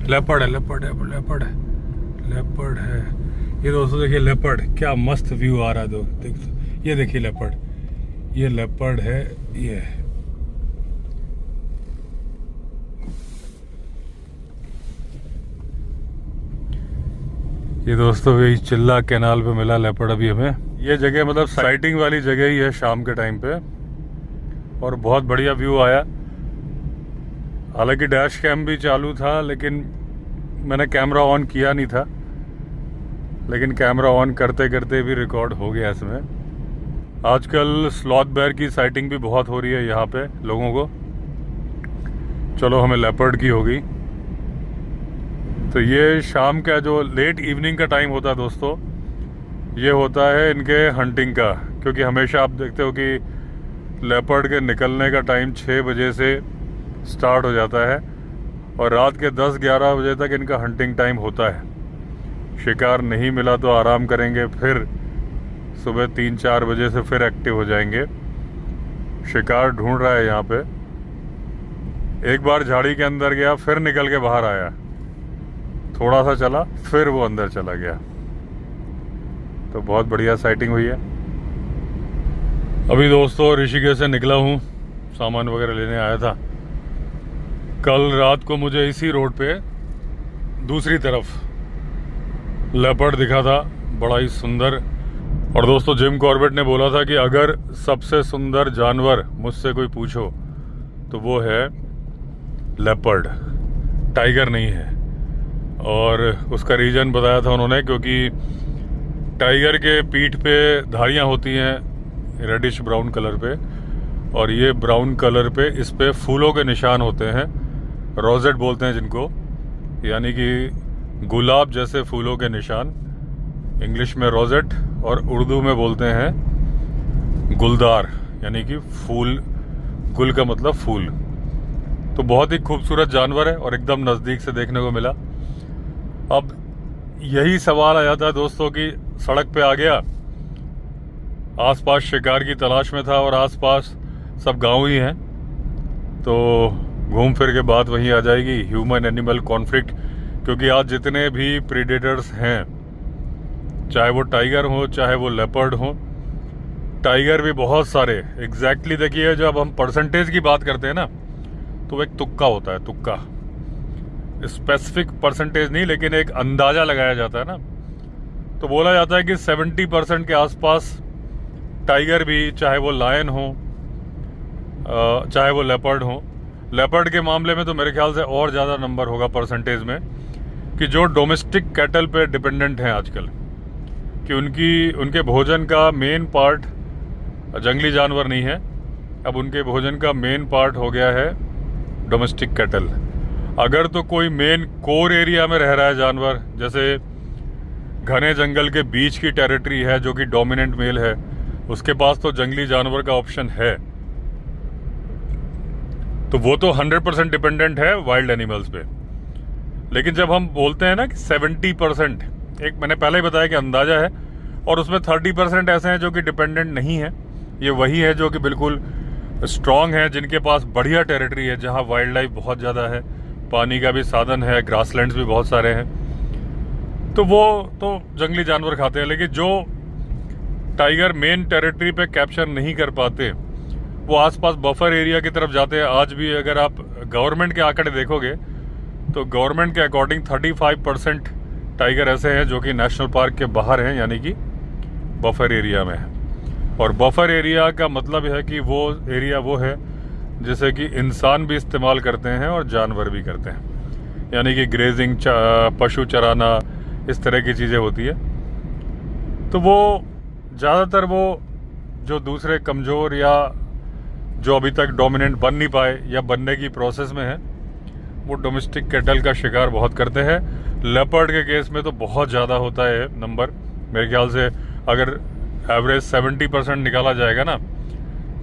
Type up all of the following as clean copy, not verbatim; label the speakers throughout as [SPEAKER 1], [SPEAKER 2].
[SPEAKER 1] Leopard है, leopard है, leopard है, लेपर्ड है। ये दोस्तों देखिए लेपर्ड, क्या मस्त व्यू आ रहा है। ये देखिए लेपर्ड, ये लेपर्ड है। ये दोस्तों यही चिल्ला कैनाल पे मिला लेपर्ड अभी हमें। ये जगह मतलब साइटिंग वाली जगह ही है शाम के टाइम पे, और बहुत बढ़िया व्यू आया। हालांकि डैश कैम भी चालू था, लेकिन मैंने कैमरा ऑन किया नहीं था, लेकिन कैमरा ऑन करते करते भी रिकॉर्ड हो गया इसमें। आजकल स्लॉथ बेयर की साइटिंग भी बहुत हो रही है यहाँ पे लोगों को। चलो हमें लेपर्ड की हो गई। तो ये शाम का जो लेट इवनिंग का टाइम होता है दोस्तों, ये होता है इनके हंटिंग का। क्योंकि हमेशा आप देखते हो कि लेपर्ड के निकलने का टाइम 6 बजे से स्टार्ट हो जाता है, और रात के 10-11 बजे तक इनका हंटिंग टाइम होता है। शिकार नहीं मिला तो आराम करेंगे, फिर सुबह 3-4 बजे से फिर एक्टिव हो जाएंगे। शिकार ढूंढ रहा है यहाँ पे। एक बार झाड़ी के अंदर गया, फिर निकल के बाहर आया, थोड़ा सा चला, फिर वो अंदर चला गया। तो बहुत बढ़िया साइटिंग हुई है। अभी दोस्तों ऋषिकेश से निकला हूँ, सामान वगैरह लेने आया था। कल रात को मुझे इसी रोड पे दूसरी तरफ लेपर्ड दिखा था, बड़ा ही सुंदर। और दोस्तों जिम कॉर्बेट ने बोला था कि अगर सबसे सुंदर जानवर मुझसे कोई पूछो तो वो है लेपर्ड, टाइगर नहीं है। और उसका रीज़न बताया था उन्होंने, क्योंकि टाइगर के पीठ पे धारियाँ होती हैं रेडिश ब्राउन कलर पे, और ये ब्राउन कलर पे इस पे फूलों के निशान होते हैं, रोजेट बोलते हैं जिनको, यानी कि गुलाब जैसे फूलों के निशान। इंग्लिश में रोजेट और उर्दू में बोलते हैं गुलदार, यानी कि फूल। गुल का मतलब फूल। तो बहुत ही खूबसूरत जानवर है और एकदम नज़दीक से देखने को मिला। अब यही सवाल आ जाता है दोस्तों कि सड़क पे आ गया, आसपास शिकार की तलाश में था और आसपास सब गांव ही हैं, तो घूम फिर के बात वहीं आ जाएगी, ह्यूमन एनिमल कॉन्फ्लिक्ट। क्योंकि आज जितने भी प्रीडेटर्स हैं, चाहे वो टाइगर हो चाहे वो लेपर्ड हो, टाइगर भी बहुत सारे। एग्जैक्टली देखिए, जब हम परसेंटेज की बात करते हैं ना, तो एक तुक्का होता है, तुक्का, स्पेसिफिक परसेंटेज नहीं, लेकिन एक अंदाजा लगाया जाता है ना। तो बोला जाता है कि 70% के आसपास टाइगर भी, चाहे वो लायन हो चाहे वो लेपर्ड हो। लेपर्ड के मामले में तो मेरे ख्याल से और ज़्यादा नंबर होगा परसेंटेज में, कि जो डोमेस्टिक कैटल पे डिपेंडेंट हैं आजकल, कि उनके भोजन का मेन पार्ट जंगली जानवर नहीं है, अब उनके भोजन का मेन पार्ट हो गया है डोमेस्टिक कैटल। अगर तो कोई मेन कोर एरिया में रह रहा है जानवर, जैसे घने जंगल के बीच की टेरिटरी है जो कि डोमिनेंट मेल है, उसके पास तो जंगली जानवर का ऑप्शन है, तो वो तो 100% डिपेंडेंट है वाइल्ड एनिमल्स पे। लेकिन जब हम बोलते हैं ना कि 70%, एक मैंने पहले ही बताया कि अंदाजा है, और उसमें 30% ऐसे हैं जो कि डिपेंडेंट नहीं है। ये वही है जो कि बिल्कुल स्ट्रांग है, जिनके पास बढ़िया टेरिटरी है, जहाँ वाइल्ड लाइफ बहुत ज़्यादा है, पानी का भी साधन है, ग्रासलैंड्स भी बहुत सारे हैं, तो वो तो जंगली जानवर खाते हैं। लेकिन जो टाइगर मेन टेरिटरी पे कैप्चर नहीं कर पाते, वो आसपास बफर एरिया की तरफ जाते हैं। आज भी अगर आप गवर्नमेंट के आंकड़े देखोगे तो गवर्नमेंट के अकॉर्डिंग 35% टाइगर ऐसे हैं जो कि नेशनल पार्क के बाहर हैं, यानी कि बफर एरिया में है। और बफर एरिया का मतलब है कि वो एरिया वो है जिसे कि इंसान भी इस्तेमाल करते हैं और जानवर भी करते हैं, यानी कि ग्रेजिंग, पशु चराना, इस तरह की चीज़ें होती है। तो वो ज़्यादातर वो जो दूसरे कमज़ोर या जो अभी तक डोमिनेंट बन नहीं पाए या बनने की प्रोसेस में है, वो डोमेस्टिक कैटल का शिकार बहुत करते हैं। लेपर्ड के केस में तो बहुत ज़्यादा होता है नंबर, मेरे ख्याल से अगर एवरेज 70% निकाला जाएगा ना,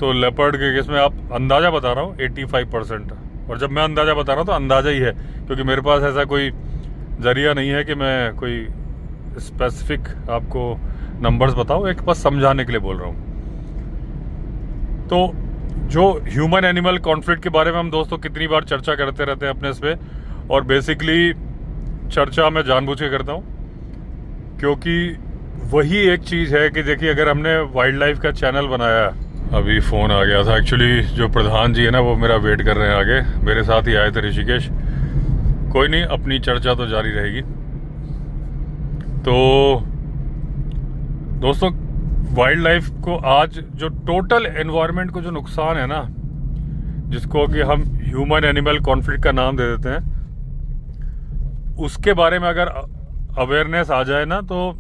[SPEAKER 1] तो लेपर्ड के केस में, आप अंदाज़ा बता रहा हूँ, 85%। और जब मैं अंदाज़ा बता रहा हूँ तो अंदाज़ा ही है, क्योंकि मेरे पास ऐसा कोई जरिया नहीं है कि मैं कोई स्पेसिफिक आपको नंबर्स बताऊँ, एक बस समझाने के लिए बोल रहा हूँ। तो जो ह्यूमन एनिमल कॉन्फ्लिक्ट के बारे में हम दोस्तों कितनी बार चर्चा करते रहते हैं अपने इस पे, और बेसिकली चर्चा मैं जानबूझ के करता हूँ, क्योंकि वही एक चीज़ है कि देखिए अगर हमने वाइल्ड लाइफ का चैनल बनाया, अभी फ़ोन आ गया था एक्चुअली, जो प्रधान जी है ना वो मेरा वेट कर रहे हैं आगे, मेरे साथ ही आए थे ऋषिकेश। कोई नहीं, अपनी चर्चा तो जारी रहेगी। तो दोस्तों, वाइल्ड लाइफ को आज जो टोटल एनवायरनमेंट को जो नुकसान है ना, जिसको कि हम ह्यूमन एनिमल कॉन्फ्लिक्ट का नाम दे देते हैं, उसके बारे में अगर अवेयरनेस आ जाए ना तो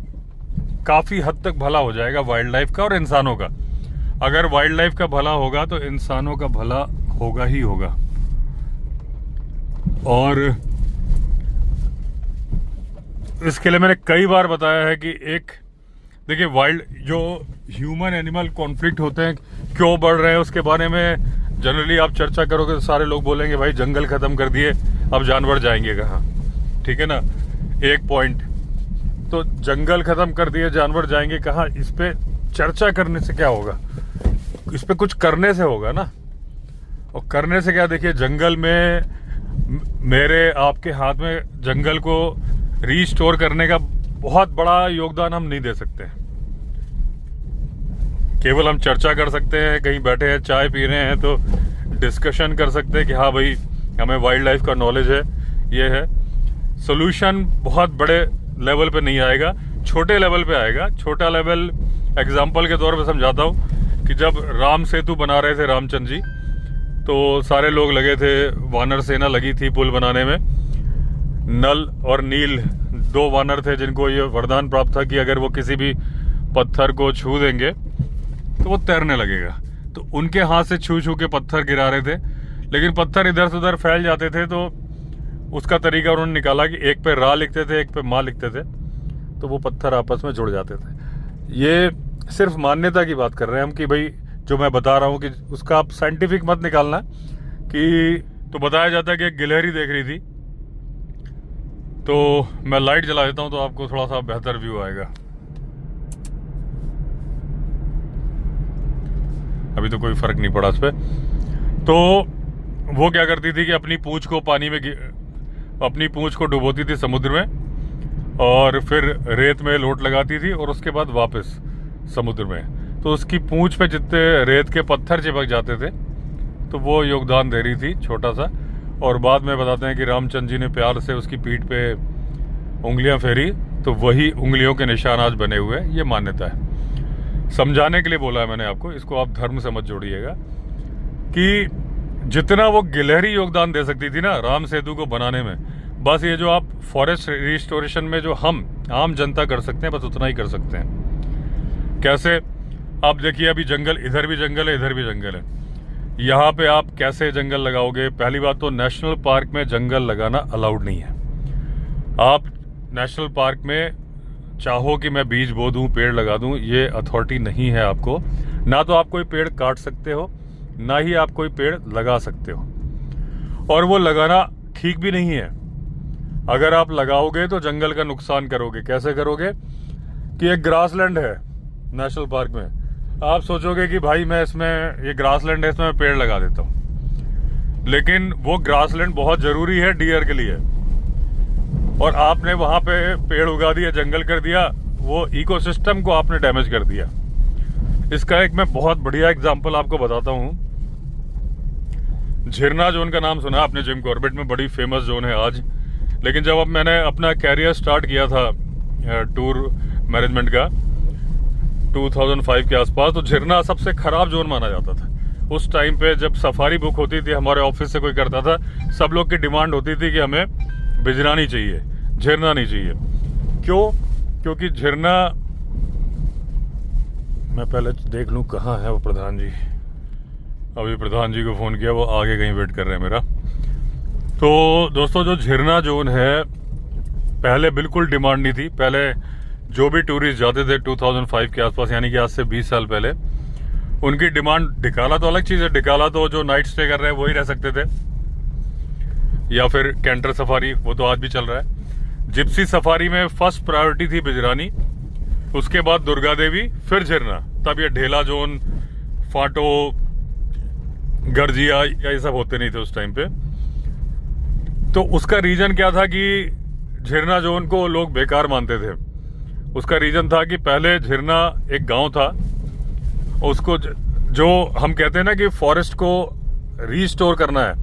[SPEAKER 1] काफ़ी हद तक भला हो जाएगा वाइल्ड लाइफ का और इंसानों का। अगर वाइल्ड लाइफ का भला होगा तो इंसानों का भला होगा ही होगा। और इसके लिए मैंने कई बार बताया है कि एक देखिए, वाइल्ड जो ह्यूमन एनिमल कॉन्फ्लिक्ट होते हैं क्यों बढ़ रहे हैं, उसके बारे में जनरली आप चर्चा करोगे तो सारे लोग बोलेंगे भाई जंगल खत्म कर दिए, अब जानवर जाएंगे कहाँ। ठीक है ना, एक पॉइंट। तो जंगल खत्म कर दिए, जानवर जाएंगे कहाँ, इस पे चर्चा करने से क्या होगा, इस पे कुछ करने से होगा ना। और करने से क्या, देखिए जंगल में मेरे आपके हाथ में जंगल को रीस्टोर करने का बहुत बड़ा योगदान हम नहीं दे सकते। केवल हम चर्चा कर सकते हैं, कहीं बैठे हैं चाय पी रहे हैं तो डिस्कशन कर सकते हैं कि हाँ भाई हमें वाइल्ड लाइफ का नॉलेज है, ये है। सोल्यूशन बहुत बड़े लेवल पे नहीं आएगा, छोटे लेवल पे आएगा। छोटा लेवल एग्जाम्पल के तौर पे समझाता हूँ कि जब राम सेतु बना रहे थे रामचंद्र जी, तो सारे लोग लगे थे, वानर सेना लगी थी पुल बनाने में। नल और नील दो वानर थे जिनको ये वरदान प्राप्त था कि अगर वो किसी भी पत्थर को छू देंगे तो वो तैरने लगेगा। तो उनके हाथ से छू छू के पत्थर गिरा रहे थे, लेकिन पत्थर इधर से उधर फैल जाते थे। तो उसका तरीका उन्होंने निकाला कि एक पे रा लिखते थे, एक पे माँ लिखते थे, तो वो पत्थर आपस में जुड़ जाते थे। ये सिर्फ मान्यता की बात कर रहे हैं हम कि भाई जो मैं बता रहा हूँ कि उसका आप साइंटिफिक मत निकालना कि। तो बताया जाता है कि एक गिलहरी देख रही थी, तो मैं लाइट जला देता हूँ तो आपको थोड़ा सा बेहतर व्यू आएगा। अभी तो कोई फर्क नहीं पड़ा इस पे। तो वो क्या करती थी कि अपनी पूंछ को पानी में, अपनी पूंछ को डुबोती थी समुद्र में और फिर रेत में लोट लगाती थी और उसके बाद वापस समुद्र में। तो उसकी पूंछ पे जितने रेत के पत्थर चिपक जाते थे तो वो योगदान दे रही थी छोटा सा। और बाद में बताते हैं कि रामचंद्र जी ने प्यार से उसकी पीठ पे उंगलियां फेरी, तो वही उंगलियों के निशान आज बने हुए, ये मान्यता है। समझाने के लिए बोला है मैंने आपको, इसको आप धर्म से मत जोड़िएगा कि जितना वो गिलहरी योगदान दे सकती थी ना राम सेतु को बनाने में, बस ये जो आप फॉरेस्ट रिस्टोरेशन में जो हम आम जनता कर सकते हैं, बस उतना ही कर सकते हैं। कैसे, आप देखिए अभी जंगल, इधर भी जंगल है, इधर भी जंगल है। यहाँ पे आप कैसे जंगल लगाओगे? पहली बात तो नेशनल पार्क में जंगल लगाना अलाउड नहीं है। आप नेशनल पार्क में चाहो कि मैं बीज बो दूं, पेड़ लगा दूं, ये अथॉरिटी नहीं है आपको। ना तो आप कोई पेड़ काट सकते हो, ना ही आप कोई पेड़ लगा सकते हो। और वो लगाना ठीक भी नहीं है। अगर आप लगाओगे तो जंगल का नुकसान करोगे। कैसे करोगे कि एक ग्रासलैंड है नेशनल पार्क में, आप सोचोगे कि भाई मैं इसमें, ये ग्रासलैंड है, इसमें मैं पेड़ लगा देता हूँ, लेकिन वो ग्रासलैंड बहुत जरूरी है डियर के लिए, और आपने वहां पे पेड़ उगा दिया, जंगल कर दिया, वो इकोसिस्टम को आपने डैमेज कर दिया। इसका एक मैं बहुत बढ़िया एग्जांपल आपको बताता हूँ। झिरना जोन का नाम सुना आपने, जिम कॉर्बेट में बड़ी फेमस जोन है आज। लेकिन जब अब मैंने अपना कैरियर स्टार्ट किया था टूर मैनेजमेंट का 2005 के आसपास, तो झिरना सबसे खराब जोन माना जाता था। उस टाइम पे जब सफारी बुक होती थी, हमारे ऑफिस से कोई करता था, सब लोग की डिमांड होती थी कि हमें बिजरानी चाहिए, झिरना नहीं चाहिए। क्यों? क्योंकि झिरना, मैं पहले देख लूं कहाँ है वो प्रधान जी। अभी प्रधान जी को फोन किया, वो आगे कहीं वेट कर रहे हैं मेरा। तो दोस्तों, जो झिरना जोन है पहले बिल्कुल डिमांड नहीं थी। पहले जो भी टूरिस्ट जाते थे 2005 के आसपास, यानी कि आज से 20 साल पहले, उनकी डिमांड, डिकाला तो अलग चीज़ है, डिकाला तो जो नाइट स्टे कर रहे हैं वही रह सकते थे, या फिर कैंटर सफारी, वो तो आज भी चल रहा है। जिप्सी सफारी में फर्स्ट प्रायोरिटी थी बिजरानी, उसके बाद दुर्गा देवी, फिर झिरना। तब ये ढेला जोन, फाटो, गर्जिया, ये सब होते नहीं थे उस टाइम पे। तो उसका रीजन क्या था कि झिरना जोन को लोग बेकार मानते थे। उसका रीजन था कि पहले झिरना एक गांव था, उसको जो हम कहते हैं ना कि फॉरेस्ट को रीस्टोर करना है,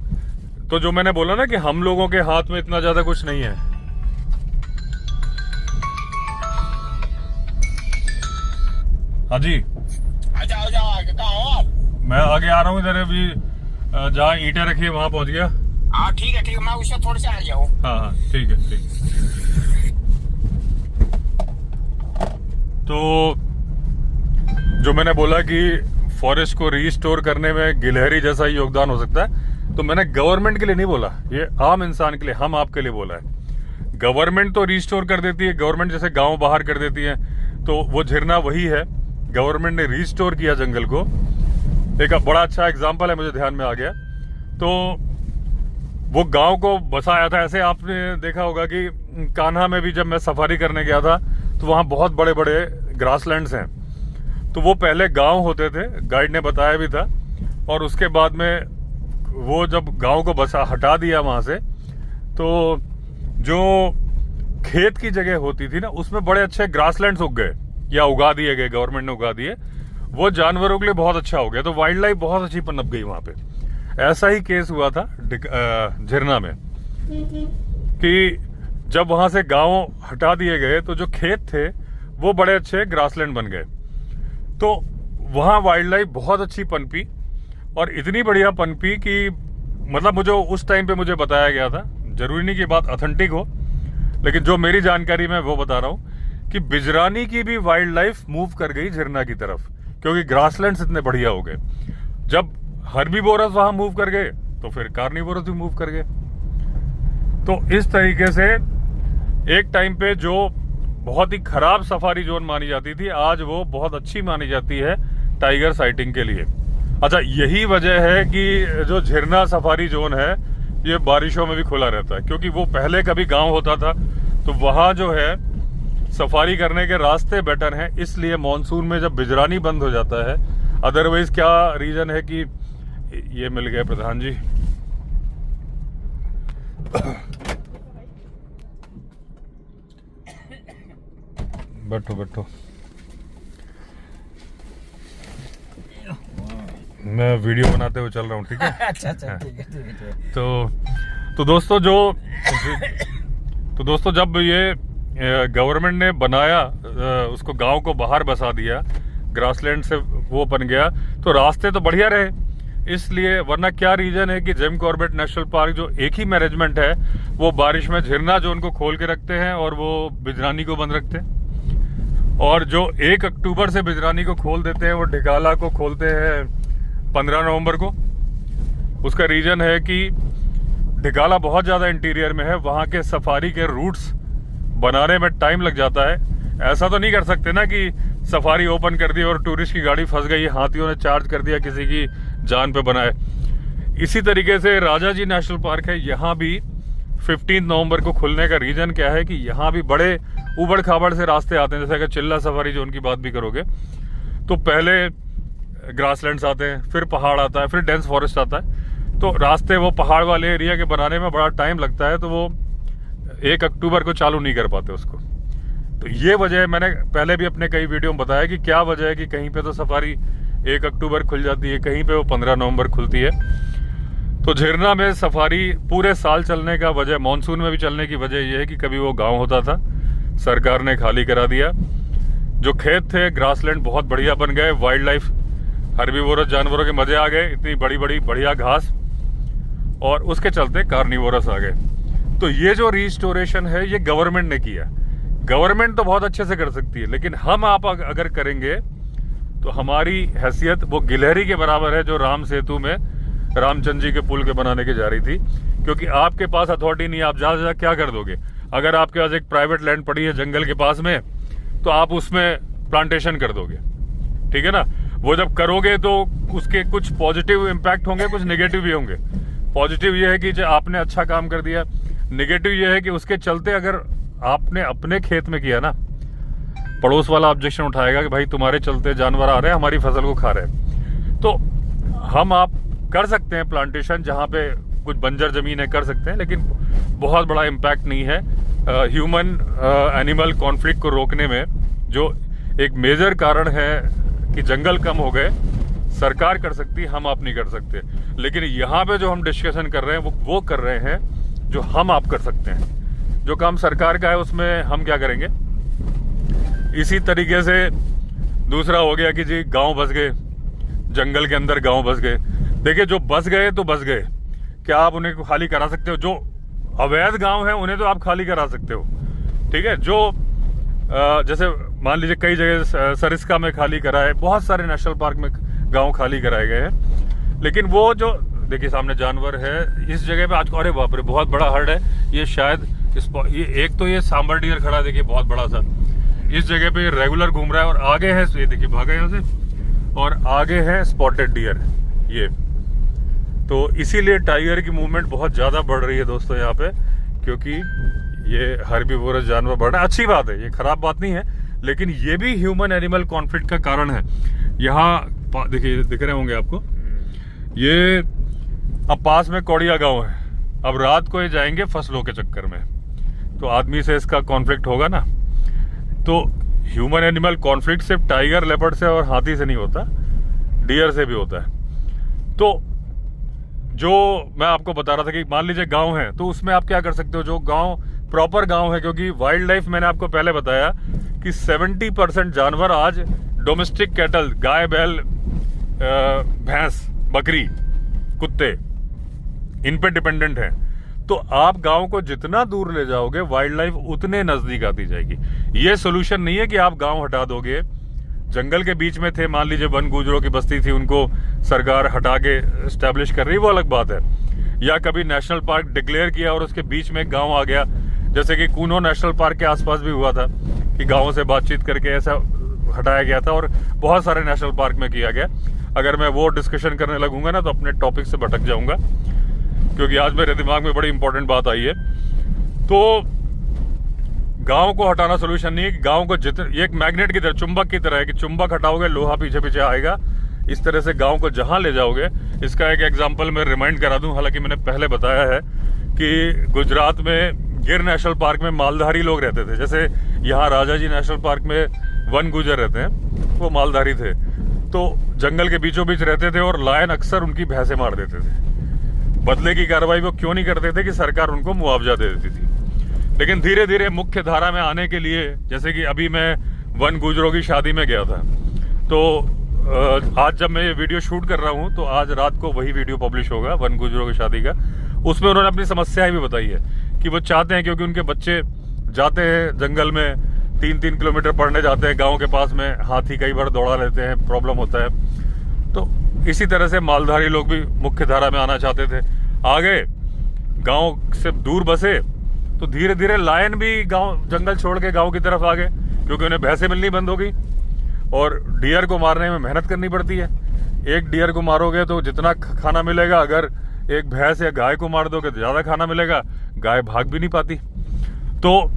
[SPEAKER 1] तो जो मैंने बोला ना कि हम लोगों के हाथ में इतना ज्यादा कुछ नहीं है। हाँ जी,
[SPEAKER 2] आ जाओ आगे, कहाँ हो आप?
[SPEAKER 1] मैं आगे आ रहा हूँ इधर, अभी जहाँ ईंटें रखी है वहां पहुंच गया।
[SPEAKER 2] हाँ ठीक है, मैं उससे थोड़े से आ जाऊँ।
[SPEAKER 1] हाँ ठीक है, ठीक। तो जो मैंने बोला कि फॉरेस्ट को रीस्टोर करने में गिलहरी जैसा ही योगदान हो सकता है, तो मैंने गवर्नमेंट के लिए नहीं बोला, ये आम इंसान के लिए, हम आपके लिए बोला है। गवर्नमेंट तो रीस्टोर कर देती है, गवर्नमेंट जैसे गांव बाहर कर देती है, तो वो झिरना वही है, गवर्नमेंट ने रीस्टोर किया जंगल को। एक बड़ा अच्छा एग्जाम्पल है, मुझे ध्यान में आ गया। तो वो गांव को बसाया था ऐसे, आपने देखा होगा कि कान्हा में भी जब मैं सफारी करने गया था तो वहाँ बहुत बड़े बड़े ग्रासलैंड्स हैं। तो वो पहले गांव होते थे, गाइड ने बताया भी था, और उसके बाद में वो जब गांव को बसा हटा दिया वहाँ से, तो जो खेत की जगह होती थी ना, उसमें बड़े अच्छे ग्रासलैंड्स उग गए या उगा दिए गए, गवर्नमेंट ने उगा दिए। वो जानवरों के लिए बहुत अच्छा हो गया, तो वाइल्ड लाइफ बहुत अच्छी पनप गई वहाँ पे। ऐसा ही केस हुआ था झिरना में कि जब वहां से गांव हटा दिए गए तो जो खेत थे वो बड़े अच्छे ग्रासलैंड बन गए। तो वहां वाइल्ड लाइफ बहुत अच्छी पनपी, और इतनी बढ़िया पनपी कि मतलब मुझे उस टाइम पे मुझे बताया गया था, जरूरी नहीं कि बात ऑथेंटिक हो, लेकिन जो मेरी जानकारी में वो बता रहा हूँ कि बिजरानी की भी वाइल्ड लाइफ मूव कर गई झिरना की तरफ, क्योंकि ग्रासलैंड्स इतने बढ़िया हो गए। जब हर्बीवोरस वहां मूव कर गए तो फिर कार्निवोरस भी मूव कर गए। तो इस तरीके से एक टाइम पे जो बहुत ही खराब सफारी जोन मानी जाती थी, आज वो बहुत अच्छी मानी जाती है टाइगर साइटिंग के लिए। अच्छा, यही वजह है कि जो झिरना सफारी जोन है ये बारिशों में भी खुला रहता है, क्योंकि वो पहले कभी गांव होता था, तो वहां जो है सफारी करने के रास्ते बेटर हैं, इसलिए मॉनसून में जब बिजरानी बंद हो जाता है। अदरवाइज क्या रीजन है कि ये मिल गए प्रधान जी। बैठो बैठो, मैं वीडियो बनाते हुए चल रहा हूँ, ठीक है?
[SPEAKER 2] अच्छा ठीक है।
[SPEAKER 1] तो दोस्तों जब ये गवर्नमेंट ने बनाया, उसको गांव को बाहर बसा दिया, ग्रासलैंड से वो बन गया, तो रास्ते तो बढ़िया रहे इसलिए। वरना क्या रीजन है कि जिम कॉर्बेट नेशनल पार्क जो एक ही मैनेजमेंट है, वो बारिश में झिरना जोन को खोल के रखते हैं और वो बिजरानी को बंद रखते हैं। और जो 1 अक्टूबर से बिजरानी को खोल देते हैं, वो ढिकाला को खोलते हैं 15 नवंबर को। उसका रीजन है कि ढिकाला बहुत ज़्यादा इंटीरियर में है, वहाँ के सफारी के रूट्स बनाने में टाइम लग जाता है। ऐसा तो नहीं कर सकते ना कि सफारी ओपन कर दी और टूरिस्ट की गाड़ी फंस गई, हाथियों ने चार्ज कर दिया, किसी की जान पे बनाए। इसी तरीके से राजा जी नेशनल पार्क है, यहाँ भी 15 नवंबर को खुलने का रीजन क्या है कि यहाँ भी बड़े उबड़ खाबड़ से रास्ते आते हैं। जैसे अगर चिल्ला सफारी जोन की बात भी करोगे तो पहले ग्रासलैंड्स आते हैं, फिर पहाड़ आता है, फिर डेंस फॉरेस्ट आता है। तो रास्ते वो पहाड़ वाले एरिया के बनाने में बड़ा टाइम लगता है, तो वो 1 अक्टूबर को चालू नहीं कर पाते उसको। तो ये वजह है, मैंने पहले भी अपने कई वीडियो में बताया कि क्या वजह है कि कहीं पे तो सफारी 1 अक्टूबर खुल जाती है, कहीं पे वो 15 नवंबर खुलती है। तो झिरना में सफारी पूरे साल चलने का वजह, मानसून में भी चलने की वजह यह है कि कभी वो गांव होता था, सरकार ने खाली करा दिया। जो खेत थे ग्रासलैंड बहुत बढ़िया बन गए, वाइल्ड लाइफ हर्बीवोरस जानवरों के मजे आ गए, इतनी बड़ी बड़ी बढ़िया घास, और उसके चलते कार्निवोरस आ गए। तो ये जो रिस्टोरेशन है ये गवर्नमेंट ने किया। गवर्नमेंट तो बहुत अच्छे से कर सकती है, लेकिन हम आप अगर करेंगे तो हमारी हैसियत वो गिलहरी के बराबर है जो राम सेतु में रामचंद्र जी के पुल के बनाने की जा रही थी। क्योंकि आपके पास अथॉरिटी नहीं है, आप ज्यादा से ज्यादा क्या कर दोगे? अगर आपके पास एक प्राइवेट लैंड पड़ी है जंगल के पास में, तो आप उसमें प्लांटेशन कर दोगे, ठीक है ना? वो जब करोगे तो उसके कुछ पॉजिटिव इम्पैक्ट होंगे, कुछ नेगेटिव भी होंगे। पॉजिटिव ये है कि आपने अच्छा काम कर दिया, नेगेटिव ये है कि उसके चलते अगर आपने अपने खेत में किया ना, पड़ोस वाला ऑब्जेक्शन उठाएगा कि भाई तुम्हारे चलते जानवर आ रहे हैं, हमारी फसल को खा रहे हैं। तो हम आप कर सकते हैं प्लांटेशन, जहाँ पे कुछ बंजर जमीन है कर सकते हैं, लेकिन बहुत बड़ा इम्पैक्ट नहीं है। ह्यूमन एनिमल कॉन्फ्लिक्ट को रोकने में जो एक मेजर कारण है कि जंगल कम हो गए, सरकार कर सकती, हम आप नहीं कर सकते। लेकिन यहाँ पे जो हम डिस्कशन कर रहे हैं वो कर रहे हैं जो हम आप कर सकते हैं। जो काम सरकार का है उसमें हम क्या करेंगे। इसी तरीके से दूसरा हो गया कि जी गांव बस गए, जंगल के अंदर गांव बस गए। देखिए जो बस गए तो बस गए, क्या आप उन्हें खाली करा सकते हो? जो अवैध गांव है उन्हें तो आप खाली करा सकते हो, ठीक है। जो जैसे मान लीजिए कई जगह सरिस्का में खाली करा है, बहुत सारे नेशनल पार्क में गांव खाली कराए गए हैं। लेकिन वो जो देखिए सामने जानवर है इस जगह पे आज, अरे बाप रे बहुत बड़ा हर्ड है ये। शायद ये एक तो ये सांबर डियर खड़ा है, देखिए बहुत बड़ा सा इस जगह पे रेगुलर घूम रहा है। और आगे है ये देखिए भागा यहाँ से, और आगे है स्पॉटेड डियर ये। तो इसीलिए टाइगर की मूवमेंट बहुत ज्यादा बढ़ रही है दोस्तों यहाँ पे, क्योंकि ये हर्बीवोरस जानवर बढ़ रहा है। अच्छी बात है, ये खराब बात नहीं है, लेकिन ये भी ह्यूमन एनिमल कॉन्फ्लिक्ट का कारण है। यहाँ देखिए दिख रहे होंगे आपको, ये अब पास में कौड़िया गांव है। अब रात को ये जाएंगे फसलों के चक्कर में, तो आदमी से इसका कॉन्फ्लिक्ट होगा ना। तो ह्यूमन एनिमल कॉन्फ्लिक्ट सिर्फ टाइगर, लेपर्ड से और हाथी से नहीं होता, डियर से भी होता है। तो जो मैं आपको बता रहा था कि मान लीजिए गांव है, तो उसमें आप क्या कर सकते हो। जो गांव प्रॉपर गांव है, क्योंकि वाइल्ड लाइफ मैंने आपको पहले बताया कि 70% जानवर आज डोमेस्टिक कैटल, गाय बैल भैंस बकरी कुत्ते, इन पे डिपेंडेंट है। तो आप गांव को जितना दूर ले जाओगे वाइल्ड लाइफ उतने नजदीक आती जाएगी। ये सोल्यूशन नहीं है कि आप गांव हटा दोगे। जंगल के बीच में थे, मान लीजिए वन गुजरों की बस्ती थी, उनको सरकार हटा के एस्टेब्लिश कर रही, वो अलग बात है। या कभी नेशनल पार्क डिक्लेयर किया और उसके बीच में गांव आ गया, जैसे कि कूनो नेशनल पार्क के आसपास भी हुआ था कि गांवों से बातचीत करके ऐसा हटाया गया था, और बहुत सारे नेशनल पार्क में किया गया। अगर मैं वो डिस्कशन करने लगूंगा ना तो अपने टॉपिक से भटक जाऊंगा, क्योंकि आज मेरे दिमाग में बड़ी इंपॉर्टेंट बात आई है। तो गांव को हटाना सोल्यूशन नहीं है कि गांव को ये एक मैग्नेट की तरह, चुंबक की तरह है कि चुंबक हटाओगे लोहा पीछे पीछे आएगा। इस तरह से गांव को जहां ले जाओगे, इसका एक एग्जांपल मैं रिमाइंड करा दूं, हालांकि मैंने पहले बताया है कि गुजरात में गिर नेशनल पार्क में मालधारी लोग रहते थे। जैसे यहाँ राजाजी नेशनल पार्क में वन गुजर रहते हैं, वो मालधारी थे। तो जंगल के बीचों बीच रहते थे और लायन अक्सर उनकी भैंसें मार देते थे। बदले की कार्रवाई वो क्यों नहीं करते थे कि सरकार उनको मुआवजा दे देती थी। लेकिन धीरे धीरे मुख्य धारा में आने के लिए, जैसे कि अभी मैं वन गुजरों की शादी में गया था, तो आज जब मैं ये वीडियो शूट कर रहा हूँ तो आज रात को वही वीडियो पब्लिश होगा वन गुजरों की शादी का। उसमें उन्होंने अपनी समस्याएं भी बताई है कि वो चाहते हैं, क्योंकि उनके बच्चे जाते हैं जंगल में 3-3 किलोमीटर पढ़ने जाते हैं, गांव के पास में हाथी कई बार दौड़ा लेते हैं, प्रॉब्लम होता है। तो इसी तरह से मालधारी लोग भी मुख्य धारा में आना चाहते थे। आगे गांव से दूर बसे तो धीरे धीरे लायन भी गांव जंगल छोड़ के गांव की तरफ आ गए, क्योंकि उन्हें भैंसें मिलनी बंद हो गई और डियर को मारने में मेहनत करनी पड़ती है। एक डियर को मारोगे तो जितना खाना मिलेगा, अगर एक भैंस या गाय को मार दोगे तो ज्यादा खाना मिलेगा, गाय भाग भी नहीं पाती। तो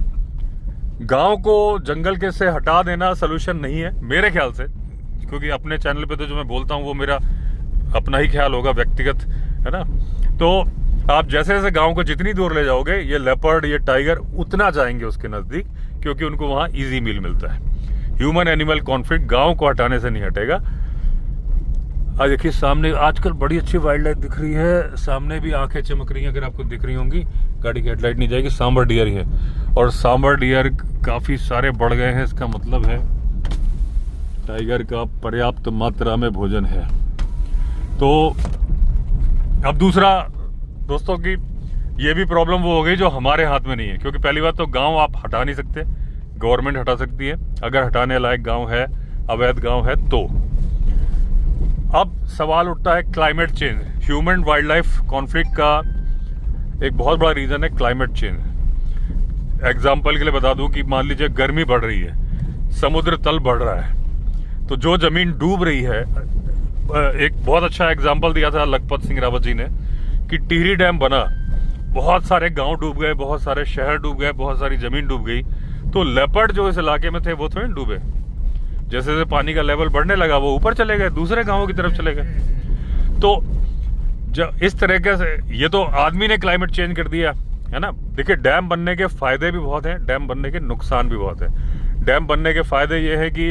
[SPEAKER 1] गांव को जंगल के से हटा देना सोल्यूशन नहीं है मेरे ख्याल से, क्योंकि अपने चैनल पे तो जो मैं बोलता हूँ वो मेरा अपना ही ख्याल होगा, व्यक्तिगत है ना। तो आप जैसे जैसे गांव को जितनी दूर ले जाओगे, ये लेपर्ड ये टाइगर उतना जाएंगे उसके नजदीक, क्योंकि उनको वहां इजी मील मिलता है। ह्यूमन एनिमल कॉन्फ्लिक्ट गांव को हटाने से नहीं हटेगा। आज देखिए सामने आजकल बड़ी अच्छी वाइल्ड लाइफ दिख रही है, सामने भी आंखें चमक रही हैं, अगर आपको दिख रही होंगी, गाड़ी की हेडलाइट नहीं जाएगी। सांबर डियर ही है, और सांबर डियर काफी सारे बढ़ गए हैं, इसका मतलब है टाइगर का पर्याप्त मात्रा में भोजन है। तो अब दूसरा दोस्तों की ये भी प्रॉब्लम वो हो गई जो हमारे हाथ में नहीं है, क्योंकि पहली बात तो गांव आप हटा नहीं सकते, गवर्नमेंट हटा सकती है अगर हटाने लायक गांव है, अवैध गांव है तो। अब सवाल उठता है climate change. Human wild life conflict का एक बहुत बड़ा रीजन है क्लाइमेट चेंज। एग्जाम्पल के लिए बता दूं कि मान लीजिए गर्मी बढ़ रही है, समुद्र तल बढ़ रहा है, तो जो जमीन डूब रही है, एक बहुत अच्छा एग्जाम्पल दिया था लखपत सिंह रावत जी ने कि टिहरी डैम बना, बहुत सारे गांव डूब गए, बहुत सारे शहर डूब गए, बहुत सारी जमीन डूब गई। तो लेपर्ड जो इस इलाके में थे वो थोड़े डूबे, जैसे जैसे पानी का लेवल बढ़ने लगा वो ऊपर चले गए, दूसरे गांवों की तरफ चले गए। तो जब इस तरीके से, ये तो आदमी ने क्लाइमेट चेंज कर दिया, है ना। देखिए, डैम बनने के फायदे भी बहुत हैं, डैम बनने के नुकसान भी बहुत हैं। डैम बनने के फायदे ये है कि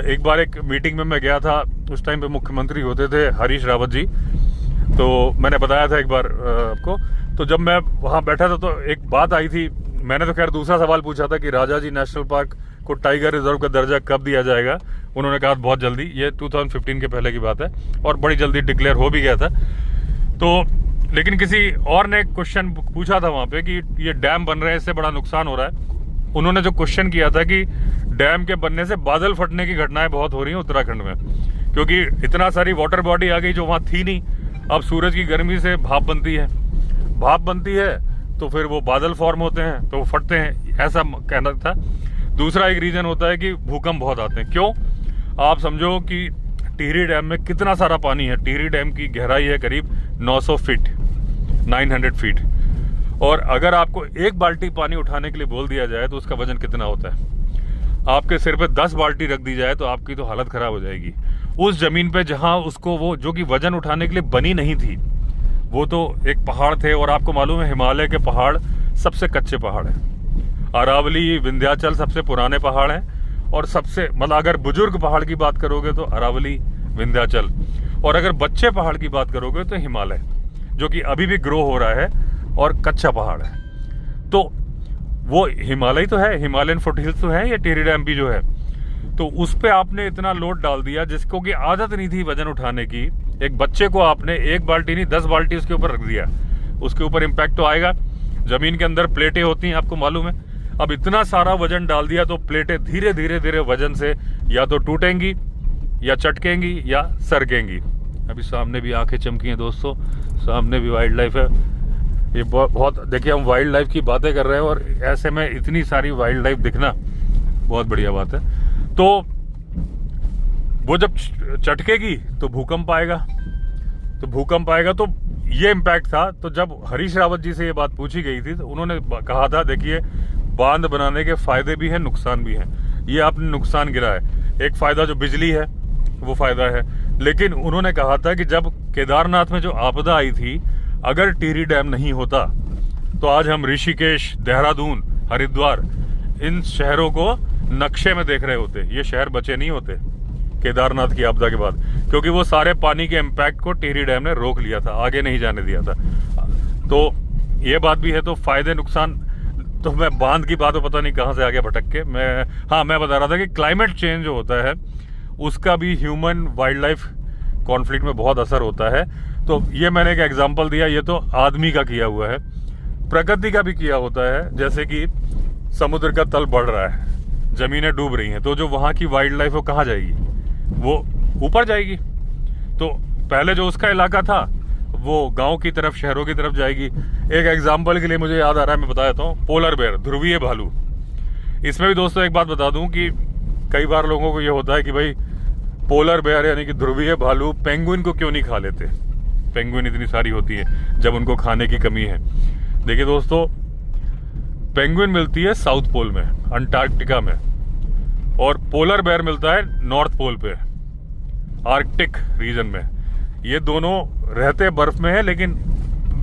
[SPEAKER 1] एक बार एक मीटिंग में मैं गया था, उस टाइम पे मुख्यमंत्री होते थे हरीश रावत जी, तो मैंने बताया था एक बार आपको। तो जब मैं वहाँ बैठा था तो एक बात आई थी, मैंने तो खैर दूसरा सवाल पूछा था कि राजाजी नेशनल पार्क को टाइगर रिजर्व का दर्जा कब दिया जाएगा। उन्होंने कहा बहुत जल्दी, ये 2015 के पहले की बात है और बड़ी जल्दी डिक्लेयर हो भी गया था। तो लेकिन किसी और ने क्वेश्चन पूछा था वहाँ पे कि ये डैम बन रहे हैं, इससे बड़ा नुकसान हो रहा है। उन्होंने जो क्वेश्चन किया था कि डैम के बनने से बादल फटने की घटनाएं बहुत हो रही हैं उत्तराखंड में, क्योंकि इतना सारी वाटर बॉडी आ गई जो वहाँ थी नहीं। अब सूरज की गर्मी से भाप बनती है, भाप बनती है तो फिर वो बादल फॉर्म होते हैं तो वो फटते हैं, ऐसा कहना था। दूसरा एक रीजन होता है कि भूकंप बहुत आते हैं। क्यों? आप समझो कि टिहरी डैम में कितना सारा पानी है। टिहरी डैम की गहराई है करीब 900 फीट, 900 फीट, और अगर आपको एक बाल्टी पानी उठाने के लिए बोल दिया जाए तो उसका वजन कितना होता है? आपके सिर पे 10 बाल्टी रख दी जाए तो आपकी तो हालत खराब हो जाएगी। उस जमीन पे जहां उसको वो जो कि वजन उठाने के लिए बनी नहीं थी, वो तो एक पहाड़ थे, और आपको मालूम है हिमालय के पहाड़ सबसे कच्चे पहाड़ हैं। अरावली, विंध्याचल सबसे पुराने पहाड़ हैं, और सबसे मतलब अगर बुजुर्ग पहाड़ की बात करोगे तो अरावली, विंध्याचल, और अगर बच्चे पहाड़ की बात करोगे तो हिमालय, जो कि अभी भी ग्रो हो रहा है और कच्चा पहाड़ है। तो वो हिमालय तो है, हिमालयन फुटहिल्स तो है, ये टिहरी डैम भी जो है। तो उस पे आपने इतना लोड डाल दिया जिसको कि आदत नहीं थी वजन उठाने की। एक बच्चे को आपने एक बाल्टी नहीं 10 बाल्टी उसके ऊपर रख दिया, उसके ऊपर इम्पैक्ट तो आएगा। जमीन के अंदर प्लेटें होती हैं, आपको मालूम है। अब इतना सारा वजन डाल दिया तो प्लेटें धीरे धीरे धीरे वजन से या तो टूटेंगी या चटकेंगी या सरकेंगी। अभी सामने भी आंखें चमकी हैं दोस्तों, सामने भी वाइल्ड लाइफ है। ये बहुत देखिए, हम वाइल्ड लाइफ की बातें कर रहे हैं और ऐसे में इतनी सारी वाइल्ड लाइफ दिखना बहुत बढ़िया बात है। तो वो जब चटकेगी तो भूकंप आएगा, तो भूकंप आएगा तो ये इम्पैक्ट था। तो जब हरीश रावत जी से ये बात पूछी गई थी तो उन्होंने कहा था, देखिए बांध बनाने के फायदे भी हैं, नुकसान भी हैं। ये आपने नुकसान गिरा है। एक फायदा जो बिजली है वो फायदा है, लेकिन उन्होंने कहा था कि जब केदारनाथ में जो आपदा आई थी, अगर टिहरी डैम नहीं होता तो आज हम ऋषिकेश, देहरादून, हरिद्वार, इन शहरों को नक्शे में देख रहे होते। ये शहर बचे नहीं होते केदारनाथ की आपदा के बाद, क्योंकि वो सारे पानी के इम्पैक्ट को टिहरी डैम ने रोक लिया था, आगे नहीं जाने दिया था। तो ये बात भी है। तो फायदे नुकसान, तो मैं बांध की बात पता नहीं कहाँ से आगे भटक के मैं बता रहा था कि क्लाइमेट चेंज जो होता है उसका भी ह्यूमन वाइल्ड लाइफ कॉन्फ्लिक्ट में बहुत असर होता है। तो ये मैंने एक एग्जांपल दिया, ये तो आदमी का किया हुआ है। प्रकृति का भी किया होता है, जैसे कि समुद्र का तल बढ़ रहा है, जमीनें डूब रही हैं, तो जो वहाँ की वाइल्ड लाइफ वो कहाँ जाएगी? वो ऊपर जाएगी। तो पहले जो उसका इलाका था वो गांव की तरफ, शहरों की तरफ जाएगी। एक एग्जांपल के लिए मुझे याद आ रहा है, मैं बता देता हूँ, पोलर बेयर, ध्रुवीय भालू। इसमें भी दोस्तों एक बात बता दूं कि कई बार लोगों को ये होता है कि भाई पोलर बेयर यानी कि ध्रुवीय भालू पेंगुइन को क्यों नहीं खा लेते? पेंगुइन इतनी सारी होती है जब उनको खाने की कमी है। देखिए दोस्तों, पेंगुइन मिलती है साउथ पोल में, अंटार्कटिका में, और पोलर बेयर मिलता है नॉर्थ पोल पे, आर्कटिक रीजन में। ये दोनों रहते बर्फ में है, लेकिन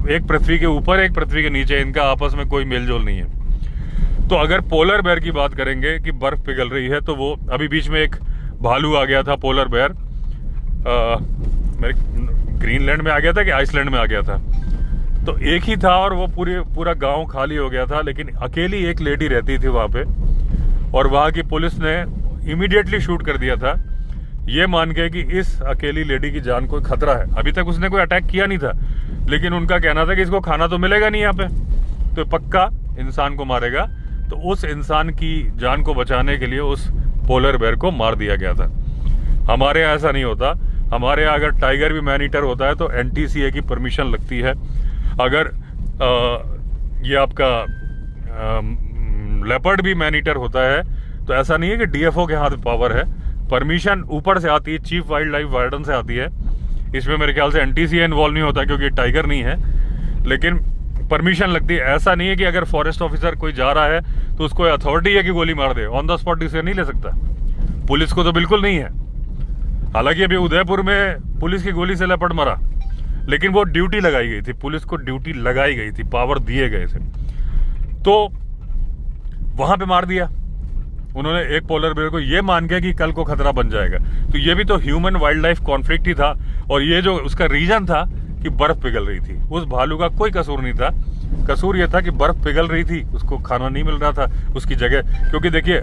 [SPEAKER 1] एक पृथ्वी के ऊपर, एक पृथ्वी के नीचे, इनका आपस में कोई मेल जोल नहीं है। तो अगर पोलर बेयर की बात करेंगे कि बर्फ पिघल रही है, तो वो अभी बीच में एक भालू आ गया था, पोलर बेयर, मेरे ग्रीनलैंड में आ गया था कि आइसलैंड में आ गया था। तो एक ही था और वो पूरा गांव खाली हो गया था, लेकिन अकेली एक लेडी रहती थी वहाँ पे, और वहाँ की पुलिस ने इमीडिएटली शूट कर दिया था, ये मान के कि इस अकेली लेडी की जान कोई खतरा है। अभी तक उसने कोई अटैक किया नहीं था, लेकिन उनका कहना था कि इसको खाना तो मिलेगा नहीं यहाँ पे, तो पक्का इंसान को मारेगा। तो उस इंसान की जान को बचाने के लिए उस पोलर बेयर को मार दिया गया था। हमारे यहाँ ऐसा नहीं होता। हमारे यहाँ अगर टाइगर भी मैन ईटर होता है तो NTCA की परमिशन लगती है। अगर ये आपका लेपर्ड भी मैन ईटर होता है तो ऐसा नहीं है कि DFO के हाथ पावर है, परमिशन ऊपर से आती है, चीफ वाइल्ड लाइफ वार्डन से आती है। इसमें मेरे ख्याल से NTCA इन्वॉल्व नहीं होता क्योंकि टाइगर नहीं है, लेकिन परमिशन लगती है। ऐसा नहीं है कि अगर फॉरेस्ट ऑफिसर कोई जा रहा है तो उसको अथॉरिटी है कि गोली मार दे, ऑन द स्पॉट डिसीजन नहीं ले सकता। पुलिस को तो बिल्कुल नहीं है। हालांकि अभी उदयपुर में पुलिस की गोली से लेपर्ड मरा, लेकिन वो ड्यूटी लगाई गई थी, पुलिस को ड्यूटी लगाई गई थी, पावर दिए गए थे। तो वहां पे मार दिया उन्होंने एक पोलर बेयर को, ये मान के कि कल को खतरा बन जाएगा। तो ये भी तो ह्यूमन वाइल्ड लाइफ कॉन्फ्लिक्ट ही था, और ये जो उसका रीजन था कि बर्फ पिघल रही थी। उस भालू का कोई कसूर नहीं था, कसूर ये था कि बर्फ पिघल रही थी, उसको खाना नहीं मिल रहा था उसकी जगह। क्योंकि देखिए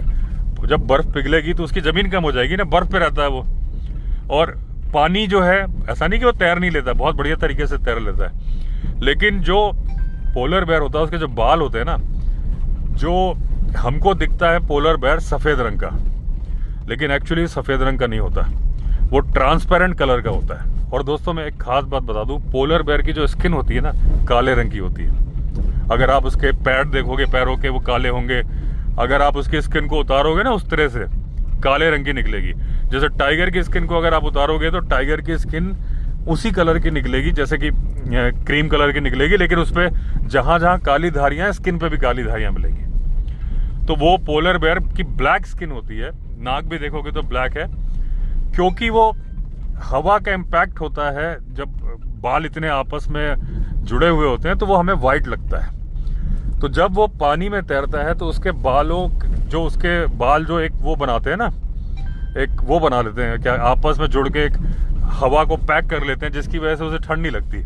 [SPEAKER 1] जब बर्फ पिघलेगी तो उसकी जमीन कम हो जाएगी ना, बर्फ पे रहता है वो। और पानी जो है, ऐसा नहीं कि वो तैर नहीं लेता, बहुत बढ़िया तरीके से तैर लेता है, लेकिन जो पोलर बेयर होता है उसके जो बाल होते हैं ना, जो हमको दिखता है पोलर बेयर सफेद रंग का, लेकिन एक्चुअली सफेद रंग का नहीं होता, वो ट्रांसपेरेंट कलर का होता है। और दोस्तों मैं एक खास बात बता दूं, पोलर बेयर की जो स्किन होती है ना, काले रंग की होती है। अगर आप उसके पैर देखोगे, पैरों के वो काले होंगे। अगर आप उसकी स्किन को उतारोगे ना उस तरह से, काले रंग की निकलेगी। जैसे टाइगर की स्किन को अगर आप उतारोगे तो टाइगर की स्किन उसी कलर की निकलेगी, जैसे कि क्रीम कलर की निकलेगी, लेकिन उस पर जहां जहां काली धारियां, स्किन पे भी काली धारियां मिलेंगी। तो वो पोलर बेयर की ब्लैक स्किन होती है। नाक भी देखोगे तो ब्लैक है, क्योंकि वो हवा का इम्पैक्ट होता है। जब बाल इतने आपस में जुड़े हुए होते हैं तो वो हमें वाइट लगता है। तो जब वो पानी में तैरता है तो उसके बालों, जो उसके बाल जो एक वो बनाते हैं ना, एक वो बना लेते हैं क्या, आपस में जुड़ के एक हवा को पैक कर लेते हैं, जिसकी वजह से उसे ठंड नहीं लगती।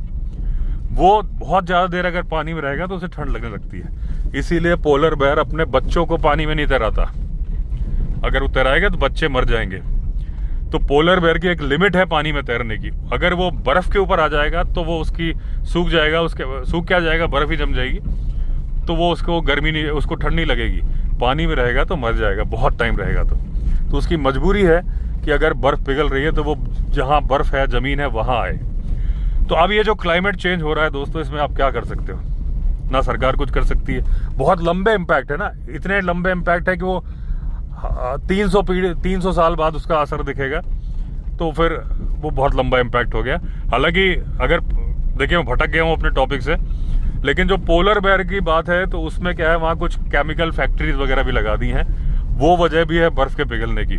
[SPEAKER 1] वो बहुत ज़्यादा देर अगर पानी में रहेगा तो उसे ठंड लगने लगती है। इसीलिए पोलर बेयर अपने बच्चों को पानी में नहीं तैराता, अगर वो तैराएगा तो बच्चे मर जाएंगे। तो पोलर बेयर की एक लिमिट है पानी में तैरने की। अगर वो बर्फ के ऊपर आ जाएगा तो वो उसकी सूख जाएगा, सूख क्या जाएगा, बर्फ ही जम जाएगी, तो वो उसको गर्मी नहीं, उसको ठंड नहीं लगेगी। पानी में रहेगा तो मर जाएगा, बहुत टाइम रहेगा तो उसकी मजबूरी है कि अगर बर्फ पिघल रही है तो वो जहाँ बर्फ है, जमीन है, वहाँ आए। तो अब ये जो क्लाइमेट चेंज हो रहा है दोस्तों, इसमें आप क्या कर सकते हो? ना सरकार कुछ कर सकती है, बहुत लंबे इम्पैक्ट है ना, इतने लंबे इम्पैक्ट है कि वो 300 साल बाद उसका असर दिखेगा। तो फिर वो बहुत लंबा इम्पैक्ट हो गया। हालांकि अगर देखिए मैं भटक गया हूँ अपने टॉपिक से, लेकिन जो पोलर बेयर की बात है तो उसमें क्या है, वहाँ कुछ केमिकल फैक्ट्रीज वगैरह भी लगा दी हैं, वो वजह भी है बर्फ के पिघलने की।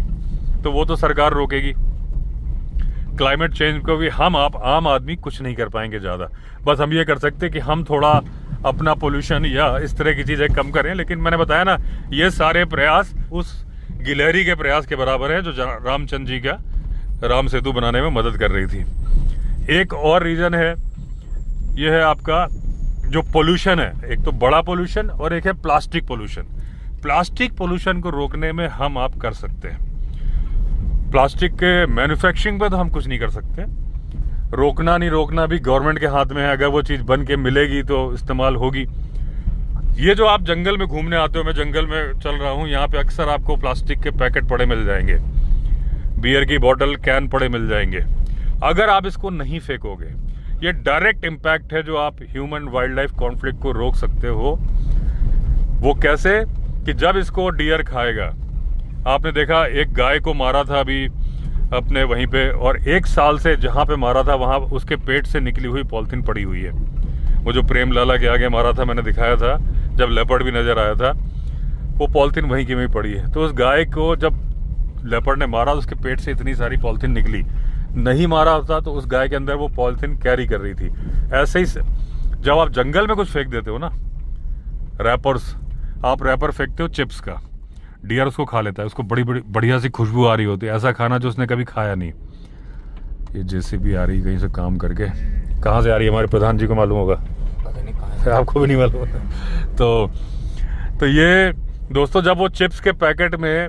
[SPEAKER 1] तो वो तो सरकार रोकेगी। क्लाइमेट चेंज को भी हम आप आम आदमी कुछ नहीं कर पाएंगे ज़्यादा। बस हम ये कर सकते कि हम थोड़ा अपना पोल्यूशन या इस तरह की चीज़ें कम करें। लेकिन मैंने बताया ना, ये सारे प्रयास उस गिलहरी के प्रयास के बराबर है जो रामचंद्र जी का राम सेतु बनाने में मदद कर रही थी। एक और रीज़न है, ये है आपका जो पोल्यूशन है, एक तो बड़ा पोल्यूशन और एक है प्लास्टिक पोल्यूशन। प्लास्टिक पोल्यूशन को रोकने में हम आप कर सकते हैं। प्लास्टिक के मैन्युफैक्चरिंग पे तो हम कुछ नहीं कर सकते, रोकना नहीं रोकना भी गवर्नमेंट के हाथ में है। अगर वो चीज़ बन के मिलेगी तो इस्तेमाल होगी। ये जो आप जंगल में घूमने आते हो, मैं जंगल में चल रहा हूँ, यहाँ पे अक्सर आपको प्लास्टिक के पैकेट पड़े मिल जाएंगे, बियर की बोतल, कैन पड़े मिल जाएंगे। अगर आप इसको नहीं फेंकोगे, ये डायरेक्ट इम्पैक्ट है जो आप ह्यूमन वाइल्ड लाइफ कॉन्फ्लिक्ट को रोक सकते हो। वो कैसे? कि जब इसको डियर खाएगा, आपने देखा एक गाय को मारा था अभी अपने वहीं पे, और 1 साल से जहाँ पे मारा था वहाँ उसके पेट से निकली हुई पॉलिथीन पड़ी हुई है। वो जो प्रेम लाला के आगे मारा था, मैंने दिखाया था, जब लेपर्ड भी नजर आया था, वो पॉलिथीन वहीं की वहीं पड़ी है। तो उस गाय को जब लेपर्ड ने मारा, उसके पेट से इतनी सारी पॉलिथीन निकली। नहीं मारा होता तो उस गाय के अंदर वो पॉलिथीन कैरी कर रही थी। ऐसे ही जब आप जंगल में कुछ फेंक देते हो ना, रैपर्स, आप रैपर फेंकते हो चिप्स का, डियर उसको खा लेता है, उसको बड़ी बड़ी बढ़िया सी खुशबू आ रही होती है, ऐसा खाना जो उसने कभी खाया नहीं। ये जेसीबी आ रही कहीं से काम करके, कहाँ से आ रही है हमारे प्रधान जी को मालूम होगा,
[SPEAKER 2] पता नहीं कहाँ से,
[SPEAKER 1] आपको भी नहीं मालूम। तो ये दोस्तों, जब वो चिप्स के पैकेट में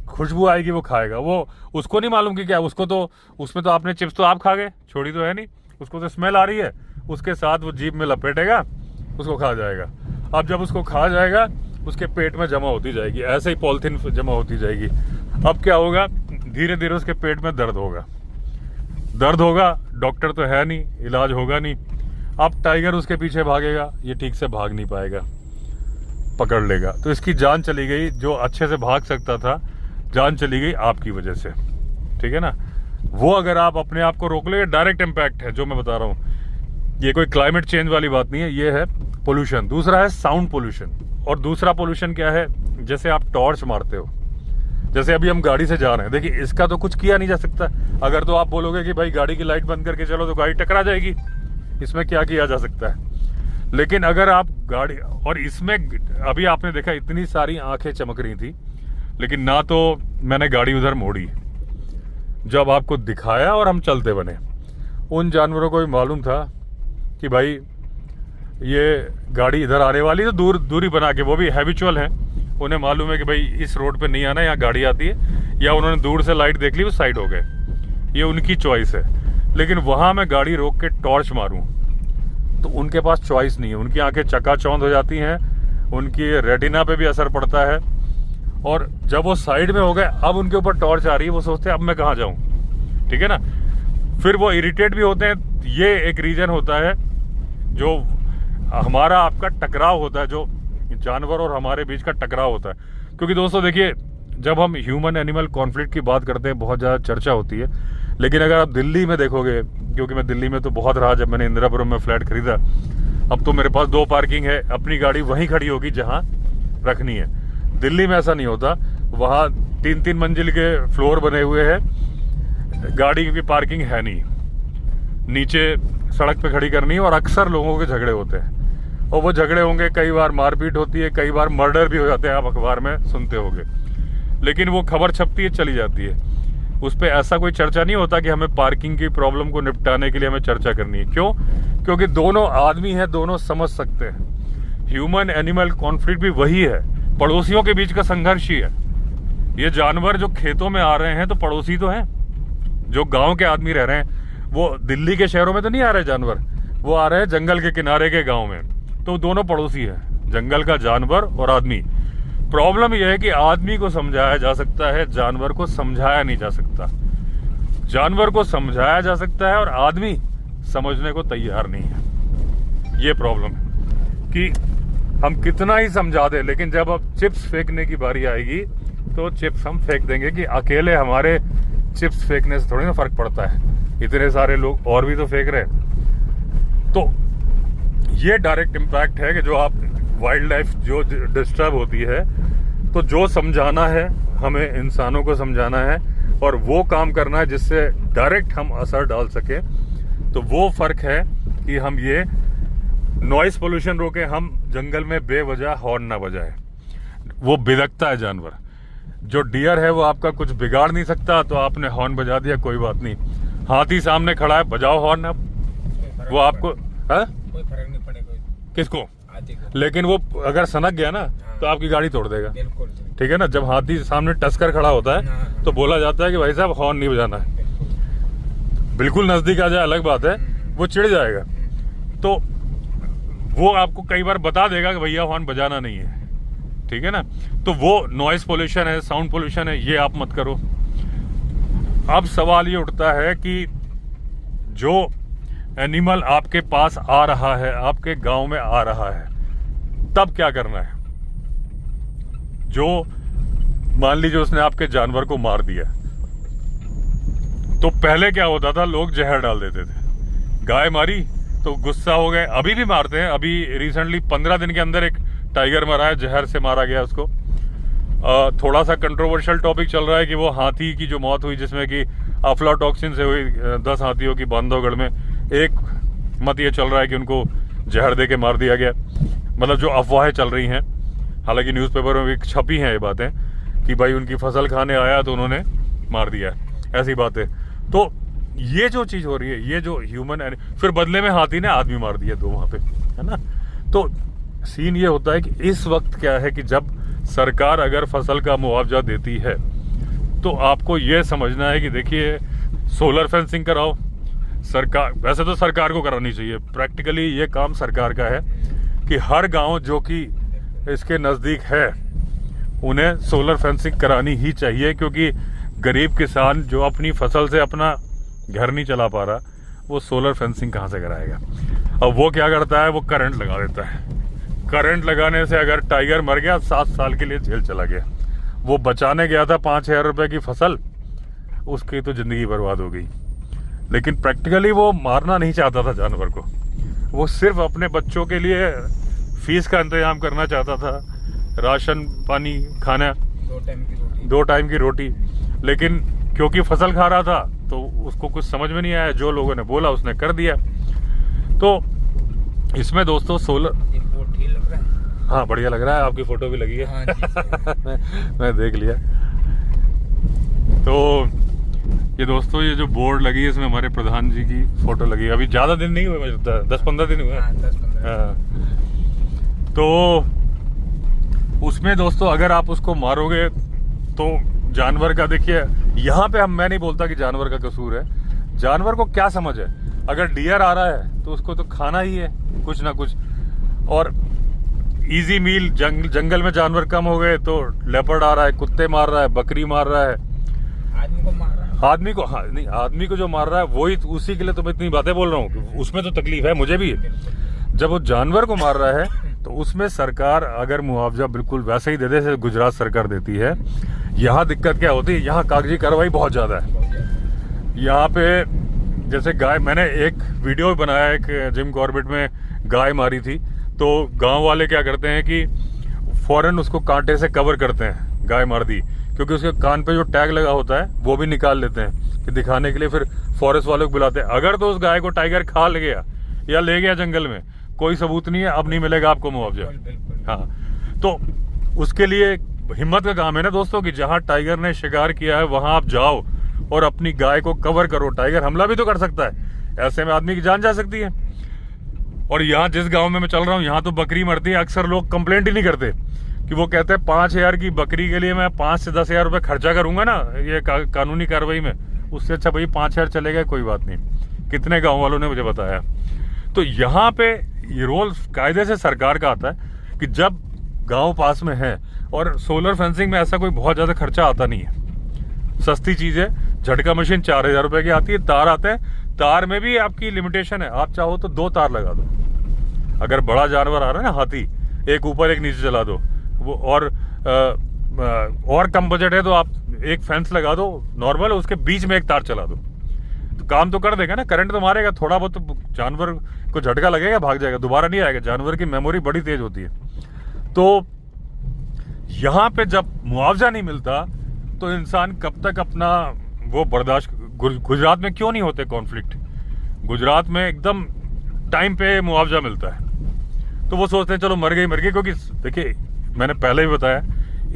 [SPEAKER 1] खुशबू आएगी वो खाएगा, वो उसको नहीं मालूम कि क्या, उसको तो उसमें तो आपने चिप्स तो आप खा गए, छोड़ी तो है नहीं, उसको तो स्मेल आ रही है, उसके साथ वो जीभ में लपेटेगा, उसको खा जाएगा। अब जब उसको खा जाएगा, उसके पेट में जमा होती जाएगी, ऐसे ही पॉलिथीन जमा होती जाएगी। अब क्या होगा, धीरे धीरे उसके पेट में दर्द होगा, डॉक्टर तो है नहीं, इलाज होगा नहीं। अब टाइगर उसके पीछे भागेगा, ये ठीक से भाग नहीं पाएगा, पकड़ लेगा, तो इसकी जान चली गई। जो अच्छे से भाग सकता था, जान चली गई आपकी वजह से, ठीक है ना। वो अगर आप अपने आप को रोक ले, डायरेक्ट इम्पैक्ट है जो मैं बता रहा हूँ। ये कोई क्लाइमेट चेंज वाली बात नहीं है, ये है पोल्यूशन। दूसरा है साउंड पोल्यूशन। और दूसरा पोल्यूशन क्या है, जैसे आप टॉर्च मारते हो, जैसे अभी हम गाड़ी से जा रहे हैं, देखिए इसका तो कुछ किया नहीं जा सकता। अगर तो आप बोलोगे कि भाई गाड़ी की लाइट बंद करके चलो, तो गाड़ी टकरा जाएगी, इसमें क्या किया जा सकता है। लेकिन अगर आप गाड़ी, और इसमें अभी आपने देखा इतनी सारी आंखें चमक रही थी, लेकिन ना तो मैंने गाड़ी उधर मोड़ी जब आपको दिखाया और हम चलते बने। उन जानवरों को भी मालूम था कि भाई ये गाड़ी इधर आने वाली, तो दूरी बना के, वो भी हैबिचुअल हैं, उन्हें मालूम है कि भाई इस रोड पे नहीं आना, यहाँ गाड़ी आती है, या उन्होंने दूर से लाइट देख ली वो साइड हो गए, ये उनकी चॉइस है। लेकिन वहाँ मैं गाड़ी रोक के टॉर्च मारूं तो उनके पास चॉइस नहीं है, उनकी आंखें चकाचौंध हो जाती हैं, उनकी रेटिना पे भी असर पड़ता है, और जब वो साइड में हो गए, अब उनके ऊपर टॉर्च आ रही है, वो सोचते हैं अब मैं कहाँ जाऊँ, ठीक है ना। फिर वो इरिटेट भी होते हैं। ये एक रीजन होता है जो हमारा आपका टकराव होता है, जो जानवर और हमारे बीच का टकराव होता है। क्योंकि दोस्तों देखिए, जब हम ह्यूमन एनिमल कॉन्फ्लिक्ट की बात करते हैं बहुत ज़्यादा चर्चा होती है, लेकिन अगर आप दिल्ली में देखोगे, क्योंकि मैं दिल्ली में तो बहुत रहा, जब मैंने इंदिरापुरम में फ्लैट खरीदा, अब तो मेरे पास 2 पार्किंग है, अपनी गाड़ी वहीं खड़ी होगी जहाँ रखनी है। दिल्ली में ऐसा नहीं होता, वहाँ 3-3 मंजिल के फ्लोर बने हुए हैं, गाड़ी की पार्किंग है नहीं, नीचे सड़क पे खड़ी करनी है, और अक्सर लोगों के झगड़े होते हैं, और वो झगड़े होंगे, कई बार मारपीट होती है, कई बार मर्डर भी हो जाते हैं, आप अखबार में सुनते होंगे, लेकिन वो खबर छपती है, चली जाती है, उस पर ऐसा कोई चर्चा नहीं होता कि हमें पार्किंग की प्रॉब्लम को निपटाने के लिए हमें चर्चा करनी है। क्यों? क्योंकि दोनों आदमी हैं, दोनों समझ सकते हैं। ह्यूमन एनिमल कॉन्फ्लिक्ट भी वही है, पड़ोसियों के बीच का संघर्ष ही है। ये जानवर जो खेतों में आ रहे हैं तो पड़ोसी तो हैं, जो गांव के आदमी रह रहे हैं, वो दिल्ली के शहरों में तो नहीं आ रहे जानवर, वो आ रहे हैं जंगल के किनारे के गांव में, तो दोनों पड़ोसी है, जंगल का जानवर और आदमी। प्रॉब्लम यह है कि आदमी को समझाया जा सकता है, जानवर को समझाया नहीं जा सकता। जानवर को समझाया जा सकता है और आदमी समझने को तैयार नहीं है। ये प्रॉब्लम है कि हम कितना ही समझा दें, लेकिन जब अब चिप्स फेंकने की बारी आएगी तो चिप्स हम फेंक देंगे, कि अकेले हमारे चिप्स फेंकने से थोड़ी ना फर्क पड़ता है, इतने सारे लोग और भी तो फेंक रहे हैं। तो ये डायरेक्ट इम्पैक्ट है कि जो आप वाइल्ड लाइफ जो डिस्टर्ब होती है, तो जो समझाना है हमें इंसानों को समझाना है, और वो काम करना है जिससे डायरेक्ट हम असर डाल सके। तो वो फर्क है कि हम ये नॉइस पोल्यूशन रोके, हम जंगल में बेवजह हॉर्न ना बजाए। वो बिदकता है जानवर। जो डियर है वो आपका कुछ बिगाड़ नहीं सकता, तो आपने हॉर्न बजा दिया, कोई बात नहीं। हाथी सामने खड़ा है, बजाओ हॉर्न, अब वो आपको
[SPEAKER 2] कोई फर्क नहीं पड़ेगा
[SPEAKER 1] किसको, लेकिन वो अगर सनक गया ना तो आपकी गाड़ी तोड़ देगा। ठीक है ना। जब हाथी सामने टस्कर खड़ा होता है तो बोला जाता है कि भाई साहब हॉर्न नहीं बजाना है। बिल्कुल नजदीक आ जाए अलग बात है, वो चिढ़ जाएगा, तो वो आपको कई बार बता देगा कि भैया हॉर्न बजाना नहीं है, ठीक है ना। तो वो नॉइस पोल्यूशन है, साउंड पोल्यूशन है, ये आप मत करो। अब सवाल ये उठता है कि जो एनिमल आपके पास आ रहा है, आपके गांव में आ रहा है, तब क्या करना है। जो मान लीजिए उसने आपके जानवर को मार दिया, तो पहले क्या होता था, लोग जहर डाल देते थे। गाय मारी तो गुस्सा हो गए, अभी भी मारते हैं। अभी रिसेंटली 15 दिन के अंदर एक टाइगर मरा है, जहर से मारा गया उसको। थोड़ा सा कंट्रोवर्शियल टॉपिक चल रहा है कि वो हाथी की जो मौत हुई, जिसमें कि अफ्लाटॉक्सिन से हुई, 10 हाथियों की बांधवगढ़ में, एक मत ये चल रहा है कि उनको जहर दे के मार दिया गया। मतलब जो अफवाहें चल रही हैं, हालांकि न्यूज़पेपर में भी छपी हैं ये बातें कि भाई उनकी फसल खाने आया तो उन्होंने मार दिया, ऐसी बातें। तो ये जो चीज़ हो रही है, ये जो ह्यूमन, फिर बदले में हाथी ने आदमी मार दिया 2 वहाँ पे, है ना। तो सीन ये होता है कि इस वक्त क्या है कि जब सरकार अगर फसल का मुआवजा देती है, तो आपको ये समझना है कि देखिए सोलर फेंसिंग कराओ। सरकार, वैसे तो सरकार को करानी चाहिए, प्रैक्टिकली ये काम सरकार का है कि हर गांव जो कि इसके नज़दीक है उन्हें सोलर फेंसिंग करानी ही चाहिए, क्योंकि गरीब किसान जो अपनी फसल से अपना घर नहीं चला पा रहा, वो सोलर फेंसिंग कहाँ से कराएगा। अब वो क्या करता है, वो करंट लगा देता है। करंट लगाने से अगर टाइगर मर गया, 7 साल के लिए जेल चला गया। वो बचाने गया था 5,000 रुपए की फसल, उसकी तो जिंदगी बर्बाद हो गई। लेकिन प्रैक्टिकली वो मारना नहीं चाहता था जानवर को, वो सिर्फ अपने बच्चों के लिए फीस का इंतजाम करना चाहता था, राशन पानी खाना, 2 टाइम की रोटी। लेकिन क्योंकि फसल खा रहा था तो उसको कुछ समझ में नहीं आया, जो लोगों ने बोला उसने कर दिया। तो इसमें दोस्तों सोलर,
[SPEAKER 2] ये बोर्ड ठीक लग रहा है।
[SPEAKER 1] हाँ बढ़िया लग रहा है, आपकी फोटो भी लगी है।
[SPEAKER 2] हाँ जी, सही है।
[SPEAKER 1] मैं देख लिया। तो ये दोस्तों ये जो बोर्ड लगी है इसमें हमारे प्रधान जी की फोटो लगी है। अभी ज़्यादा दिन नहीं हुए, मुझे लगता है 10-15 दिन हुए।
[SPEAKER 2] हाँ, 10-15।
[SPEAKER 1] हाँ। तो उसमें दोस्तों अगर आप उसको मारोगे तो जानवर का, देखिए यहाँ पे मैं नहीं बोलता कि जानवर का कसूर है, जानवर को क्या समझ है। अगर डियर आ रहा है तो उसको तो खाना ही है कुछ ना कुछ, और इजी मील, जंगल में जानवर कम हो गए तो लेपर्ड आ रहा है, कुत्ते मार रहा है, बकरी मार रहा है,
[SPEAKER 2] आदमी को मार रहा है।
[SPEAKER 1] आदमी को, हाँ नहीं, आदमी को जो मार रहा है वही, उसी के लिए तो मैं इतनी बातें बोल रहा हूँ। उसमें तो तकलीफ है मुझे भी। जब वो जानवर को मार रहा है तो उसमें सरकार अगर मुआवजा बिल्कुल वैसे ही दे दे जैसे गुजरात सरकार देती है। यहाँ दिक्कत क्या होती है, यहाँ कागजी कार्रवाई बहुत ज़्यादा है। यहाँ पे जैसे गाय, मैंने एक वीडियो बनाया, एक जिम कॉर्बेट में गाय मारी थी, तो गांव वाले क्या करते हैं कि फौरन उसको कांटे से कवर करते हैं, गाय मार दी, क्योंकि उसके कान पे जो टैग लगा होता है वो भी निकाल लेते हैं कि दिखाने के लिए, फिर फॉरेस्ट वालों को बुलाते हैं। अगर तो उस गाय को टाइगर खा ले गया या ले गया जंगल में, कोई सबूत नहीं है, अब नहीं मिलेगा आपको मुआवजा। हाँ, तो उसके लिए हिम्मत का काम है ना दोस्तों कि जहाँ टाइगर ने शिकार किया है वहां आप जाओ और अपनी गाय को कवर करो। टाइगर हमला भी तो कर सकता है, ऐसे में आदमी की जान जा सकती है। और यहाँ जिस गांव में मैं चल रहा हूँ यहाँ तो बकरी मरती है, अक्सर लोग कंप्लेंट ही नहीं करते कि वो कहते हैं 5,000 की बकरी के लिए मैं 5 से 10,000 रुपये खर्चा करूंगा ना ये कानूनी कार्रवाई में, उससे अच्छा भाई 5,000 चलेगा, कोई बात नहीं। कितने गाँव वालों ने मुझे बताया। तो यहाँ पे ये रोल कायदे से सरकार का आता है कि जब गांव पास में है, और सोलर फेंसिंग में ऐसा कोई बहुत ज़्यादा खर्चा आता नहीं है, सस्ती चीज़ है। झटका मशीन 4,000 रुपये की आती है, तार आते हैं, तार में भी आपकी लिमिटेशन है, आप चाहो तो 2 तार लगा दो। अगर बड़ा जानवर आ रहा है ना, हाथी, एक ऊपर एक नीचे चला दो वो, और कम बजट है तो आप एक फेंस लगा दो नॉर्मल, उसके बीच में एक तार चला दो, तो काम तो कर देगा ना। करंट तो मारेगा, थोड़ा बहुत तो जानवर को झटका लगेगा, भाग जाएगा, दोबारा नहीं आएगा। जानवर की मेमोरी बड़ी तेज होती है। तो यहाँ पे जब मुआवजा नहीं मिलता तो इंसान कब तक अपना वो बर्दाश्त। गुजरात में क्यों नहीं होते कॉन्फ्लिक्ट? गुजरात में एकदम टाइम पे मुआवजा मिलता है, तो वो सोचते हैं चलो मर गई, क्योंकि देखिए मैंने पहले भी बताया,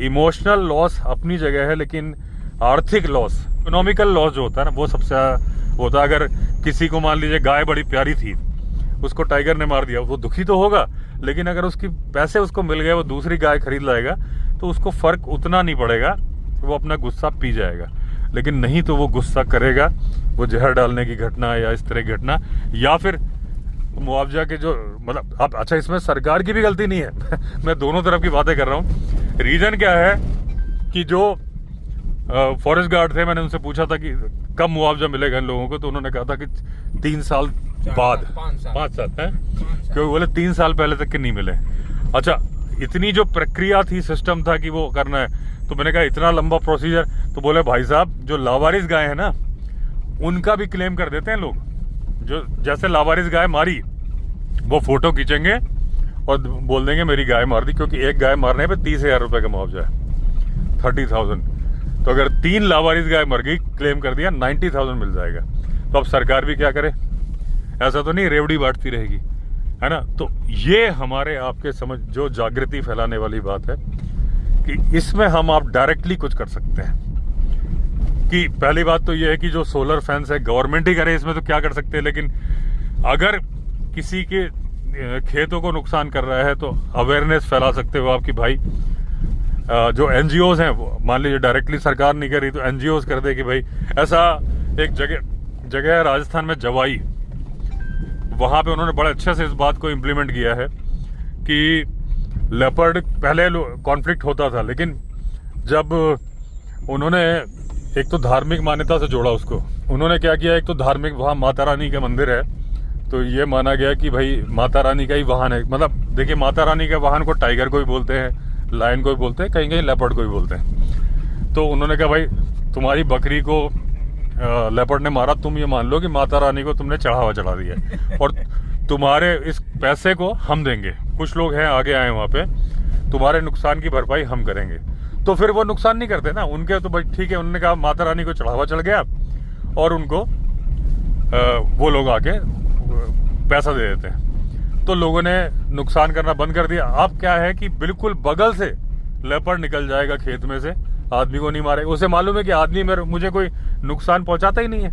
[SPEAKER 1] इमोशनल लॉस अपनी जगह है, लेकिन आर्थिक लॉस, इकोनॉमिकल लॉस जो होता है ना, वो सबसे होता है। अगर किसी को मान लीजिए गाय बड़ी प्यारी थी, उसको टाइगर ने मार दिया, वो दुखी तो होगा, लेकिन अगर उसकी पैसे उसको मिल गए, वो दूसरी गाय खरीद लाएगा, तो उसको फर्क उतना नहीं पड़ेगा, वो अपना गुस्सा पी जाएगा। लेकिन नहीं तो वो गुस्सा करेगा, वो जहर डालने की घटना या इस तरह की घटना, या फिर मुआवजा के जो, मतलब आप, अच्छा इसमें सरकार की भी गलती नहीं है मैं दोनों तरफ की बातें कर रहा हूँ। रीजन क्या है कि जो फॉरेस्ट गार्ड थे, मैंने उनसे पूछा था कि कब मुआवजा मिलेगा इन लोगों को, तो उन्होंने कहा था कि 3 साल बाद, 5 साल है, क्योंकि बोले 3 साल पहले तक के नहीं मिले। अच्छा, इतनी जो प्रक्रिया थी, सिस्टम था कि वो करना है, तो मैंने कहा इतना लंबा प्रोसीजर, तो बोले भाई साहब जो लावारिस गाय है ना, उनका भी क्लेम कर देते हैं लोग। जो जैसे लावारिस गाय मारी, वो फोटो खींचेंगे और बोल देंगे मेरी गाय मार दी, क्योंकि एक गाय मारने पे 30,000 रुपये का मुआवजा है, 30,000। तो अगर 3 लावारिस गाय मर गई, क्लेम कर दिया, 90,000 मिल जाएगा। तो अब सरकार भी क्या करे, ऐसा तो नहीं रेवड़ी बांटती रहेगी, है ना। तो ये हमारे आपके समझ जो जागृति फैलाने वाली बात है कि इसमें हम आप डायरेक्टली कुछ कर सकते हैं। कि पहली बात तो ये है कि जो सोलर फैंस है गवर्नमेंट ही करे, इसमें तो क्या कर सकते हैं। लेकिन अगर किसी के खेतों को नुकसान कर रहा है तो अवेयरनेस फैला सकते हो आप कि भाई जो एनजीओज हैं, मान लीजिए डायरेक्टली सरकार नहीं कर रही तो एनजीओज कर दे कि भाई ऐसा एक जगह है राजस्थान में, जवाई, वहां पे उन्होंने बड़े अच्छे से इस बात को इम्प्लीमेंट किया है कि लेपर्ड पहले कॉन्फ्लिक्ट होता था, लेकिन जब उन्होंने एक तो धार्मिक मान्यता से जोड़ा उसको, उन्होंने क्या किया, एक तो धार्मिक, वहाँ माता रानी का मंदिर है, तो ये माना गया कि भाई माता रानी का ही वाहन है। मतलब देखिए, माता रानी के वाहन को टाइगर को भी बोलते हैं, लायन को भी बोलते हैं, कहीं कहीं लेपर्ड को भी बोलते हैं। तो उन्होंने कहा भाई तुम्हारी बकरी को लेपर्ड ने मारा, तुम ये मान लो कि माता रानी को तुमने चढ़ावा चढ़ा दिया और तुम्हारे इस पैसे को हम देंगे। कुछ लोग हैं आगे आए वहाँ पे, तुम्हारे नुकसान की भरपाई हम करेंगे। तो फिर वो नुकसान नहीं करते ना, उनके तो भाई ठीक है, उन्होंने कहा माता रानी को चढ़ावा चढ़ गया और उनको वो लोग आके पैसा दे देते हैं। तो लोगों ने नुकसान करना बंद कर दिया। अब क्या है कि बिल्कुल बगल से लेपर्ड निकल जाएगा खेत में से, आदमी को नहीं मारेगा। उसे मालूम है कि आदमी मुझे कोई नुकसान पहुंचाता ही नहीं है।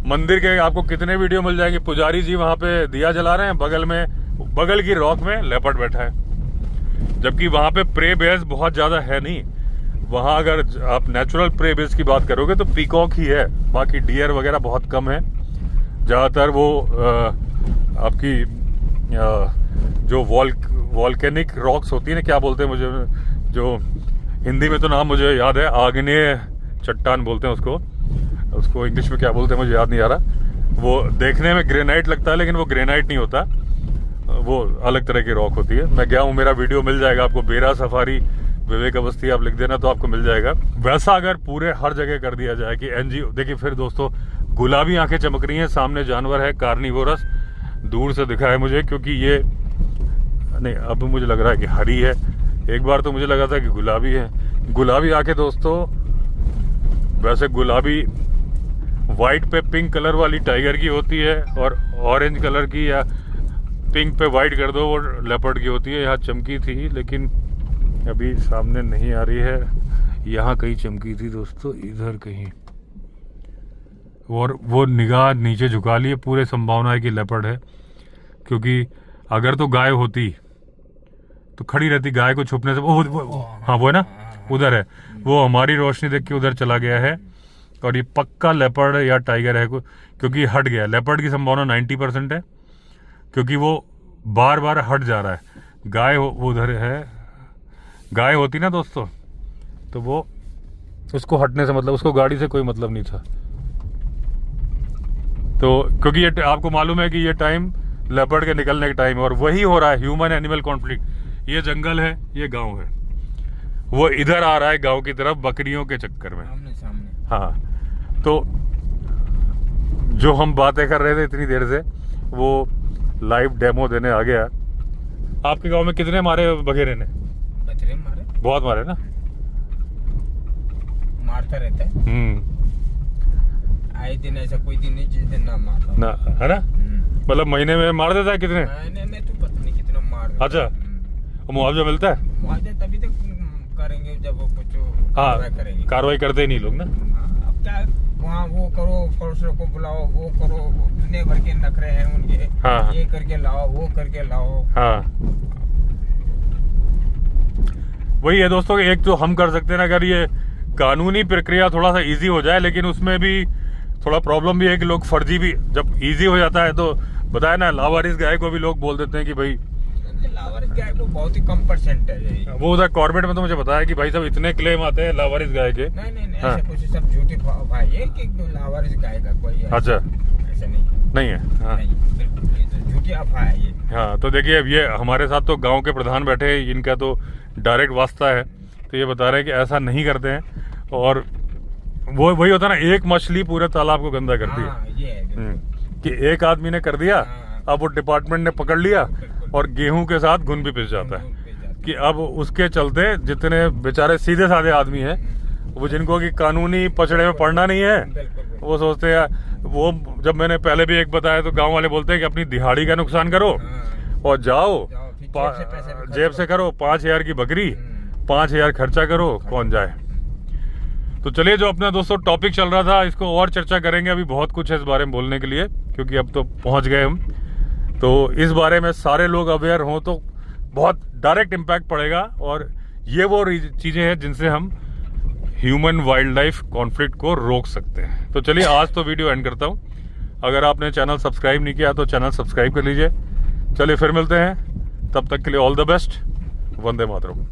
[SPEAKER 1] मंदिर के आपको कितने वीडियो मिल जाएंगे, पुजारी जी वहां पे दिया जला रहे हैं, बगल की रॉक में लेपर्ड बैठा है। जबकि वहां पे प्रे बेयर्स बहुत ज्यादा है नहीं। वहां अगर आप नेचुरल प्रे बेयर्स की बात करोगे तो पीकॉक ही है, बाकी डियर वगैरह बहुत कम है। ज्यादातर वो आपकी जो वॉल्केनिक रॉक्स होती है ना, क्या बोलते हैं मुझे, जो हिंदी में तो नाम मुझे याद है, आग्नेय चट्टान बोलते हैं उसको इंग्लिश में क्या बोलते हैं मुझे याद नहीं आ रहा। वो देखने में ग्रेनाइट लगता है लेकिन वो ग्रेनाइट नहीं होता, वो अलग तरह की रॉक होती है। मैं गया हूँ, मेरा वीडियो मिल जाएगा आपको, बेरा सफारी विवेक अवस्थी आप लिख देना तो आपको मिल जाएगा। वैसा अगर पूरे हर जगह कर दिया जाए कि एनजीओ, देखिए फिर दोस्तों गुलाबी आंखें चमक रही हैं, सामने जानवर है कार्निवोरस, दूर से दिखा है मुझे, क्योंकि ये नहीं, अब मुझे लग रहा है कि हरी है। एक बार तो मुझे लगा था कि गुलाबी है। गुलाबी आंखें दोस्तों, वैसे गुलाबी वाइट पे पिंक कलर वाली टाइगर की होती है, और ऑरेंज कलर की या पिंक पे वाइट कर दो वो लेपर्ड की होती है। यहाँ चमकी थी लेकिन अभी सामने नहीं आ रही है। यहाँ कहीं चमकी थी दोस्तों, इधर कहीं, और वो निगाह नीचे झुका लिए, पूरे संभावना है कि लेपर्ड है। क्योंकि अगर तो गाय होती तो खड़ी रहती, गाय को छुपने से हाँ वो है ना, उधर है, वो हमारी रोशनी देख के उधर चला गया है। और ये पक्का लेपर्ड या टाइगर है, क्योंकि हट गया। लेपर्ड की संभावना 90% है, क्योंकि वो बार बार हट जा रहा है। गाय वो उधर है, गाय होती ना दोस्तों तो वो उसको हटने से मतलब, उसको गाड़ी से कोई मतलब नहीं था। तो क्योंकि ये आपको मालूम है कि ये टाइम लेपर्ड के निकलने का टाइम है, और वही हो रहा है, ह्यूमन एनिमल कॉन्फ्लिक्ट। ये जंगल है, ये गांव है, वो इधर आ रहा है गांव की तरफ बकरियों के चक्कर में।
[SPEAKER 2] सामने।
[SPEAKER 1] हाँ, तो जो हम बातें कर रहे थे इतनी देर से, वो लाइव डेमो देने आ गया। आपके गांव में कितने मारे बघेरे ने?
[SPEAKER 2] बछड़े मारे,
[SPEAKER 1] बहुत मारे ना,
[SPEAKER 2] मारता रहता है। आए दिन ऐसा कोई दिन नहीं जिस दिन ना मारता
[SPEAKER 1] ना, है ना, मतलब महीने में मार देता है कितने?
[SPEAKER 2] महीने में तो पता नहीं कितना मार।
[SPEAKER 1] अच्छा, मुआवजा मिलता है?
[SPEAKER 2] मुआवजा तभी तक करेंगे जब वो कुछ करेंगे।
[SPEAKER 1] कार्रवाई करते ही नहीं लोग ना।
[SPEAKER 2] अब क्या, वहाँ वो करो, पड़ोसियों को बुलाओ, वो करो, दुनिया भर के नखरे हैं उनके।
[SPEAKER 1] हाँ।
[SPEAKER 2] ये करके लाओ, वो करके लाओ।
[SPEAKER 1] हाँ, वही है दोस्तों, एक तो हम कर सकते हैं ना, अगर ये कानूनी प्रक्रिया थोड़ा सा इजी हो जाए, लेकिन उसमें भी थोड़ा प्रॉब्लम भी है कि लोग फर्जी भी, जब इजी हो जाता है तो बताया ना, लावारिस गाय को भी लोग बोल देते हैं कि भाई
[SPEAKER 2] लावारिस गाय को बहुत ही कम परसेंट है।
[SPEAKER 1] वो उधर कॉर्बेट में तो मुझे बताया कि भाई साहब इतने क्लेम आते हैं लावारिस गाय के।
[SPEAKER 2] नहीं
[SPEAKER 1] हाँ।
[SPEAKER 2] ऐसे कुछ सब झूठी भाई है कि लावारिस गाय का कोई
[SPEAKER 1] अच्छा
[SPEAKER 2] ऐसा नहीं
[SPEAKER 1] है। हाँ।
[SPEAKER 2] नहीं, बिल्कुल ये तो झूठी अफवाह है ये।
[SPEAKER 1] हाँ, तो देखिए अब ये हमारे साथ तो गांव के प्रधान बैठे हैं, इनका तो डायरेक्ट वास्ता है, तो ये बता रहे हैं कि ऐसा नहीं करते हैं। और वो वही होता है ना, एक मछली पूरे तालाब को गंदा करती है।
[SPEAKER 2] हाँ, ये है
[SPEAKER 1] कि एक आदमी ने कर दिया, अब वो डिपार्टमेंट ने पकड़ लिया और गेहूं के साथ घुन भी पिस जाता है। कि अब उसके चलते जितने बेचारे सीधे साधे आदमी हैं, वो जिनको कि कानूनी पचड़े में पड़ना नहीं है, वो सोचते हैं, वो जब मैंने पहले भी एक बताया तो गांव वाले बोलते हैं कि अपनी दिहाड़ी का नुकसान करो और जाओ जेब से करो, 5,000 की बकरी, 5,000 खर्चा करो, कौन जाए। तो चलिए, जो अपना दोस्तों टॉपिक चल रहा था, इसको और चर्चा करेंगे। अभी बहुत कुछ है इस बारे में बोलने के लिए, क्योंकि अब तो पहुंच गए हम। तो इस बारे में सारे लोग अवेयर हों तो बहुत डायरेक्ट इम्पैक्ट पड़ेगा, और ये वो चीज़ें हैं जिनसे हम ह्यूमन वाइल्ड लाइफ कॉन्फ्लिक्ट को रोक सकते हैं। तो चलिए, आज तो वीडियो एंड करता हूँ। अगर आपने चैनल सब्सक्राइब नहीं किया तो चैनल सब्सक्राइब कर लीजिए। चलिए फिर मिलते हैं, तब तक के लिए all the best. Vande Mataram.